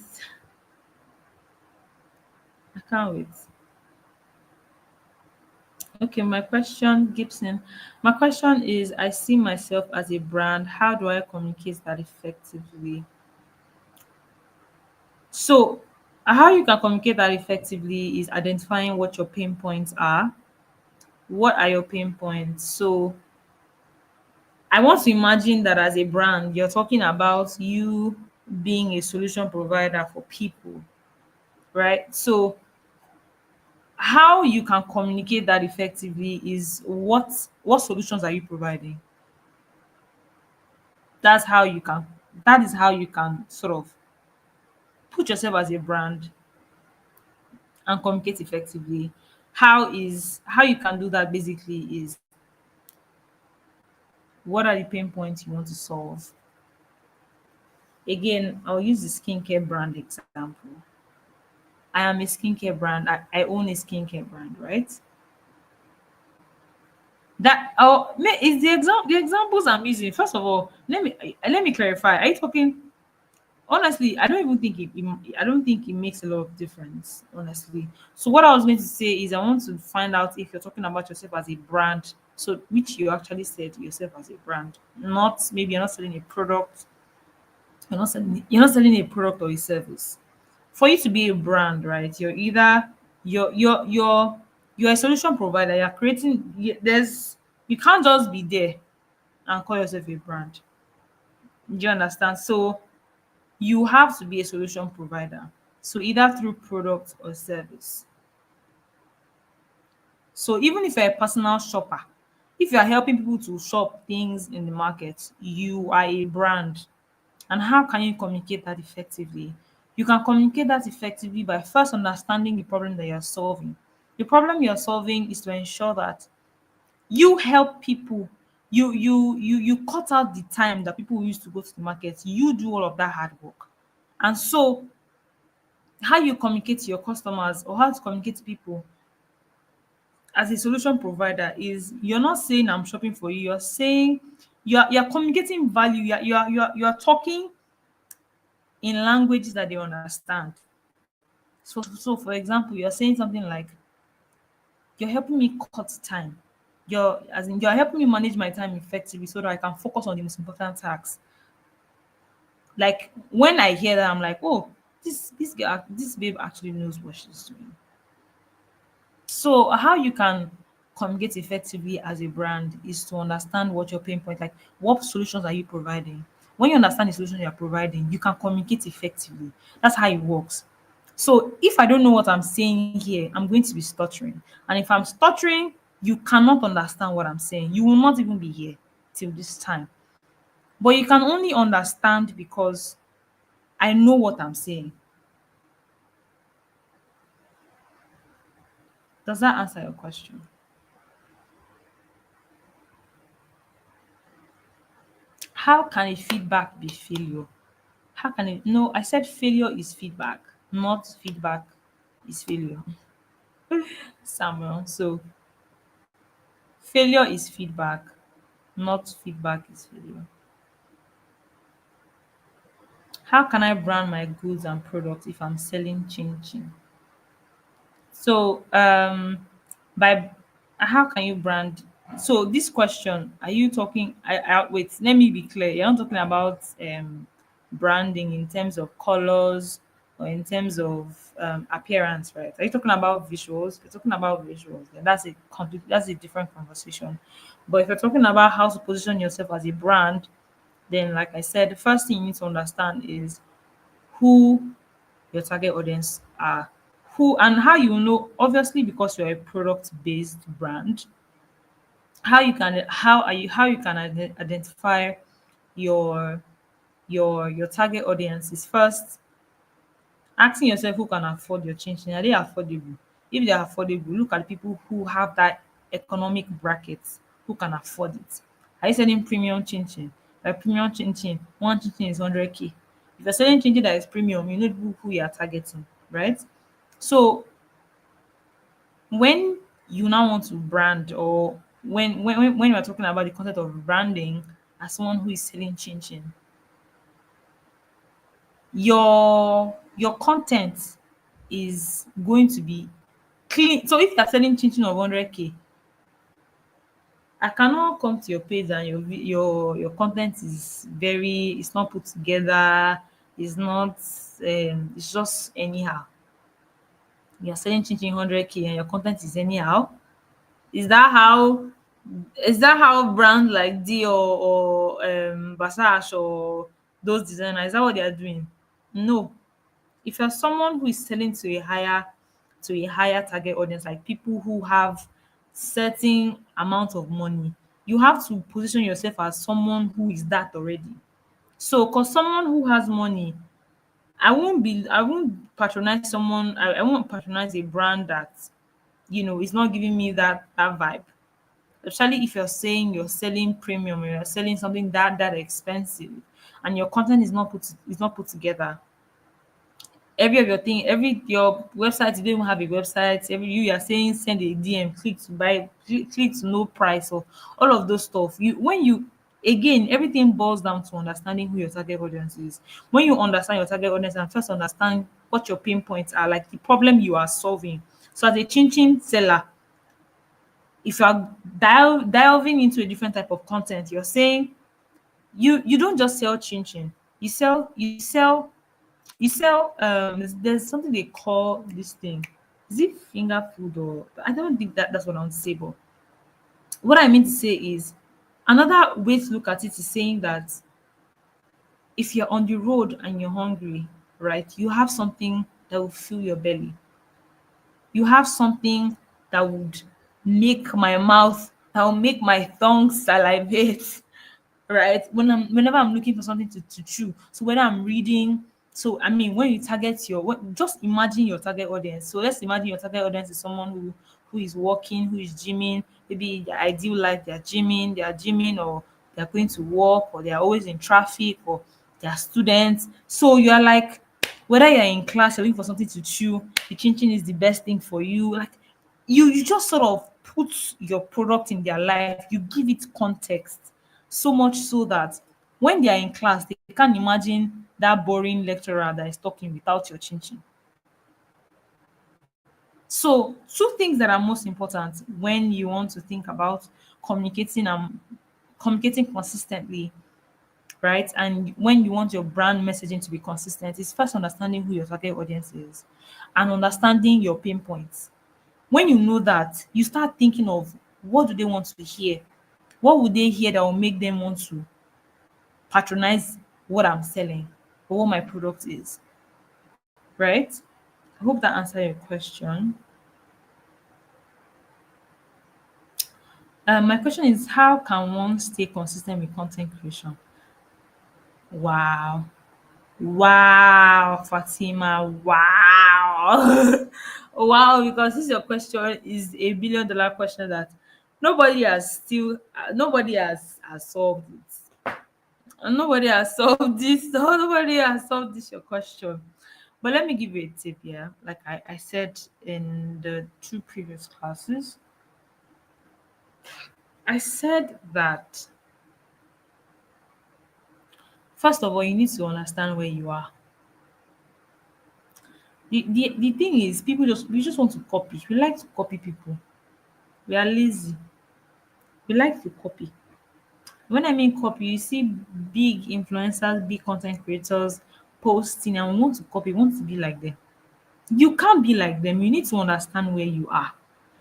I can't wait. Okay, my question, Gibson. My question is, I see myself as a brand. How do I communicate that effectively? So, how you can communicate that effectively is identifying what your pain points are. What are your pain points? So, I want to imagine that as a brand, you're talking about you being a solution provider for people, right? So, how you can communicate that effectively is what solutions are you providing. That is how you can sort of put yourself as a brand and communicate effectively. How you can do that basically is, what are the pain points you want to solve. Again, I'll use the skincare brand example. I am a skincare brand. I own a skincare brand, right? Is the examples I'm using. First of all, let me clarify. Are you talking? honestly, I don't think it makes a lot of difference, honestly. So what I was going to say is I want to find out if you're talking about yourself as a brand, so which you actually said yourself as a brand, not maybe you're not selling a product, you're not selling a product or a service. For you to be a brand, right, you're either you're a solution provider, you're creating there's you can't just be there and call yourself a brand. Do you understand? So you have to be a solution provider. So either through product or service. So even if you're a personal shopper, if you are helping people to shop things in the market, you are a brand. And how can you communicate that effectively? You can communicate that effectively by first understanding the problem that you're solving. The problem you're solving is to ensure that you help people. You cut out the time that people used to go to the market. You do all of that hard work. And so how you communicate to your customers or how to communicate to people as a solution provider is you're not saying I'm shopping for you, you're saying you're communicating value, you're talking in languages that they understand. So for example, you're saying something like, you're helping me cut time. You're helping me manage my time effectively so that I can focus on the most important tasks. Like when I hear that, I'm like, oh, this girl, this babe actually knows what she's doing. So how you can communicate effectively as a brand is to understand what your pain point, like what solutions are you providing. When you understand the solution you're providing, you can communicate effectively. That's how it works. So if I don't know what I'm saying here, I'm going to be stuttering. And if I'm stuttering, you cannot understand what I'm saying. You will not even be here till this time. But you can only understand because I know what I'm saying. Does that answer your question? How can a feedback be failure? How can it? No, I said failure is feedback, not feedback is failure. Samuel. So failure is feedback, not feedback is failure. How can I brand my goods and products if I'm selling chin chin? So by how can you brand? So this question, are you talking? Wait, let me be clear. You're not talking about branding in terms of colors or in terms of appearance, right? Are you talking about visuals? If you're talking about visuals, then that's a different conversation. But if you're talking about how to position yourself as a brand, then like I said, the first thing you need to understand is who your target audience are, who and how you know, obviously because you're a product based brand, how you can identify your your target audience is first asking yourself who can afford your chin chin. Are they affordable? If they're affordable, look at people who have that economic bracket, who can afford it. Are you selling premium chin chin? Like premium chin chin, one chin chin is 100K. If you're selling chin chin that is premium, you know the people who you are targeting, right? So when you now want to brand, or when we're talking about the concept of branding as someone who is selling chin chin, your content is going to be clean. So if you're selling chin chin of 100K, I cannot come to your page and your content is very, it's not put together, it's not it's just anyhow. You're selling chin chin 100K and your content is anyhow. Is that how brands like Dior or Versace or those designers, is that what they are doing? No. If you're someone who is selling to a higher target audience, like people who have certain amount of money, you have to position yourself as someone who is that already. So because someone who has money, I won't patronize someone, I won't patronize a brand that, you know, is not giving me that vibe. Especially if you're saying you're selling premium or you're selling something that expensive and your content is not put together. Every of your thing, every your website, you don't even have a website. Every you are saying send a DM, click to buy, click to know price, or all of those stuff. You when you Again, everything boils down to understanding who your target audience is. When you understand your target audience and first understand what your pain points are, like the problem you are solving. So as a chin seller, if you are delving into a different type of content, you're saying you don't just sell chin. You sell there's something they call this thing. Is it finger food? Or I don't think that's what I want to say, but what I mean to say is another way to look at it is saying that if you're on the road and you're hungry, right, you have something that will fill your belly. You have something that would make my mouth, that will make my tongue salivate, right? Whenever I'm looking for something to chew. So whether I'm reading, so I mean, when you target just imagine your target audience. So let's imagine your target audience is someone who is working, who is gymming. Maybe their ideal life, they are gymming, or they're going to work, or they are always in traffic, or they are students. So you are like, whether you're in class, you're looking for something to chew, the chin chin is the best thing for you. Like you just sort of put your product in their life, you give it context, so much so that when they are in class, they can't imagine that boring lecturer that is talking without your chin chin. So, two things that are most important when you want to think about communicating consistently, right? And when you want your brand messaging to be consistent, is first understanding who your target audience is and understanding your pain points. When you know that, you start thinking of what do they want to hear? What would they hear that will make them want to patronize what I'm selling or what my product is, right? I hope that answered your question. My question is, how can one stay consistent with content creation? Wow. Wow, Fatima. Wow. Wow, because this your question is a $1 billion question that nobody has solved it. And nobody has solved this. Nobody has solved this your question. But let me give you a tip here. Like I said in the two previous classes, I said that first of all, you need to understand where you are. The thing is, we just want to copy. We like to copy people. We are lazy. We like to copy. When I mean copy, you see big influencers, big content creators posting, and we want to copy, we want to be like them. You can't be like them. You need to understand where you are.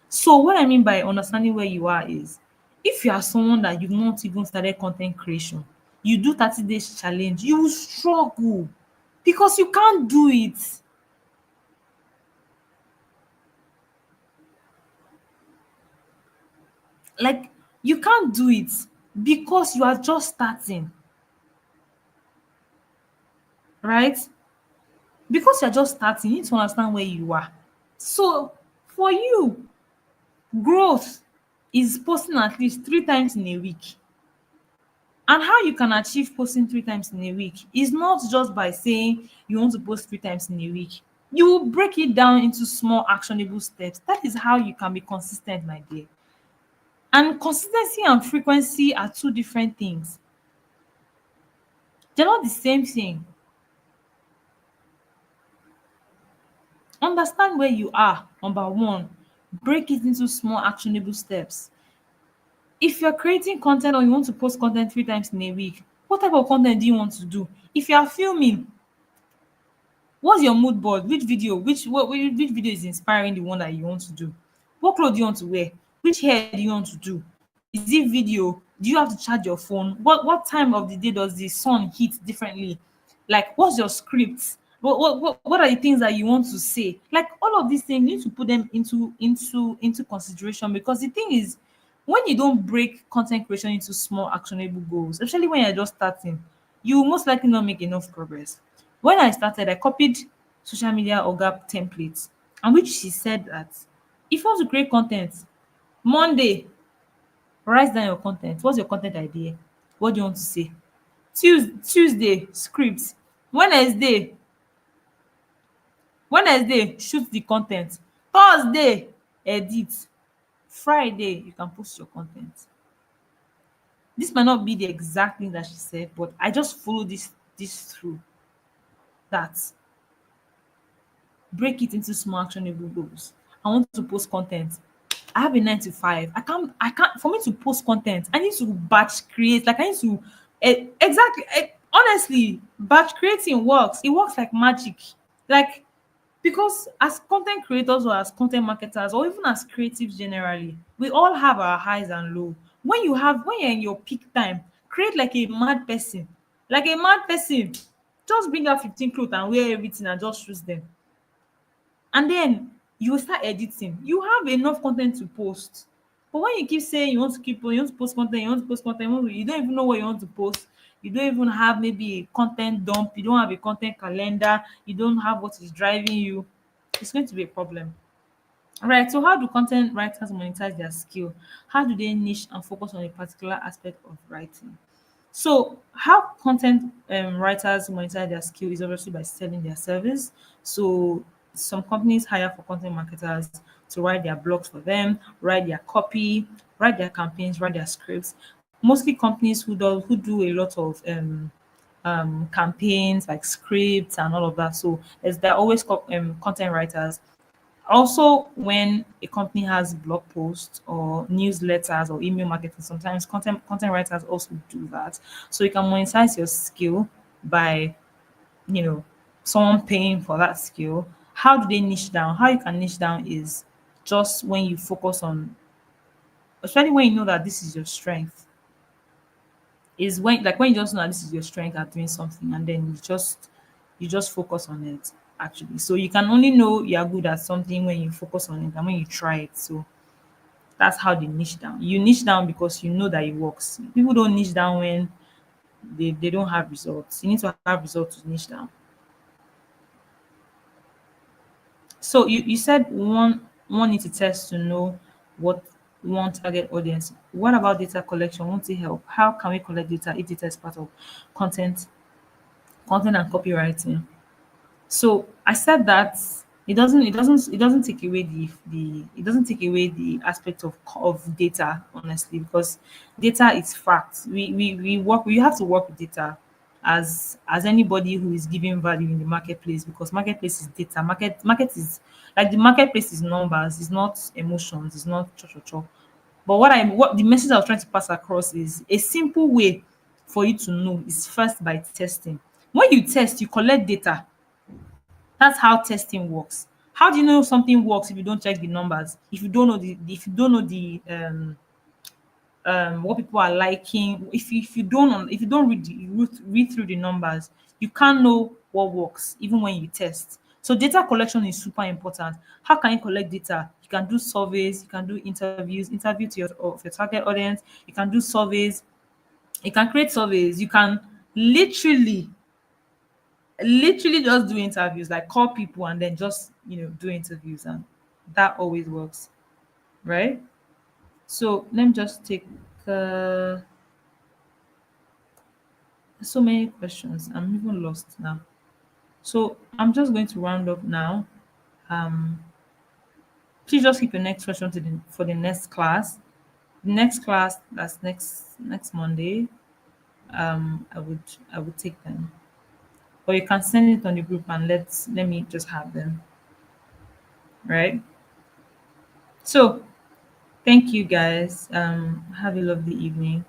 So what I mean by understanding where you are is, if you are someone that you've not even started content creation, you do 30 days challenge, you will struggle because you can't do it. Like you can't do it because you are just starting, right? Because you're just starting, you need to understand where you are. So for you, growth is posting at least 3 times in a week. And how you can achieve posting 3 times in a week is not just by saying you want to post 3 times in a week. You will break it down into small actionable steps. That is how you can be consistent, my dear. And consistency and frequency are two different things. They're not the same thing. Understand where you are, number one. Break it into small actionable steps. If you're creating content or you want to post content 3 times in a week, what type of content do you want to do? If you are filming, what's your mood board? Which video is inspiring the one that you want to do? What clothes do you want to wear? Which hair do you want to do? Is it video? Do you have to charge your phone? What time of the day does the sun hit differently? Like what's your script? What are the things that you want to say? Like all of these things, you need to put them into consideration, because the thing is, when you don't break content creation into small actionable goals, especially when you're just starting, you will most likely not make enough progress. When I started, I copied social media oga templates, and which she said that if you want to create content, Monday, write down your content. What's your content idea? What do you want to say? Tuesday, script. Wednesday, shoot the content. Thursday, edit. Friday, you can post your content. This might not be the exact thing that she said, but I just follow this through, that break it into small actionable goals. I want to post content. I have a 9 to 5. I can't for me to post content. I need to batch create. Like I need to exactly honestly, batch creating works. It works like magic. Like because as content creators or as content marketers or even as creatives generally, we all have our highs and low. When you're in your peak time, create like a mad person. Like a mad person. Just bring out 15 clothes and wear everything and just choose them. And then you will start editing. You have enough content to post. But when you keep saying you want to post content, you want to post content, you don't even know what you want to post. You don't even have maybe a content dump. You don't have a content calendar. You don't have what is driving you. It's going to be a problem. Right. So how do content writers monetize their skill? How do they niche and focus on a particular aspect of writing? So, how content writers monetize their skill is obviously by selling their service. So, some companies hire for content marketers to write their blogs for them, write their copy, write their campaigns, write their scripts. Mostly companies who do a lot of campaigns like scripts and all of that. So, as they're always content writers. Also, when a company has blog posts or newsletters or email marketing, sometimes content writers also do that. So you can monetize your skill by, you know, someone paying for that skill. How do they niche down? How you can niche down is just when you focus on, especially when you know that this is your strength, is when you just know that this is your strength at doing something, and then you just focus on it actually. So you can only know you're good at something when you focus on it and when you try it. So that's how they niche down. You niche down because you know that it works. People don't niche down when they don't have results. You need to have results to niche down. So you said one need to test to know what one target audience. What about data collection? Won't it help? How can we collect data if data is part of content content and copywriting? So I said that it doesn't take away the aspect of data, honestly, because data is fact. We have to work with data as anybody who is giving value in the marketplace, because marketplace is data. Market is like the marketplace is numbers, it's not emotions, it's not cho cho cho. But what the message I was trying to pass across is a simple way for you to know is first by testing. When you test, you collect data. That's how testing works. How do you know something works if you don't check the numbers? If you don't know the what people are liking, if you don't read through the numbers, you can't know what works even when you test. So data collection is super important. How can you collect data? You can do surveys, you can do interviews, interview to your target audience, you can do surveys, you can create surveys, you can literally literally just do interviews, like call people and then just do interviews, and that always works, right? So let me just take uh so many questions. I'm even lost now. So I'm just going to round up now. um Please just keep your next question for the next class. The next class, that's next Monday. I would take them, or you can send it on the group and let me just have them, right? So thank you guys. Have a lovely evening.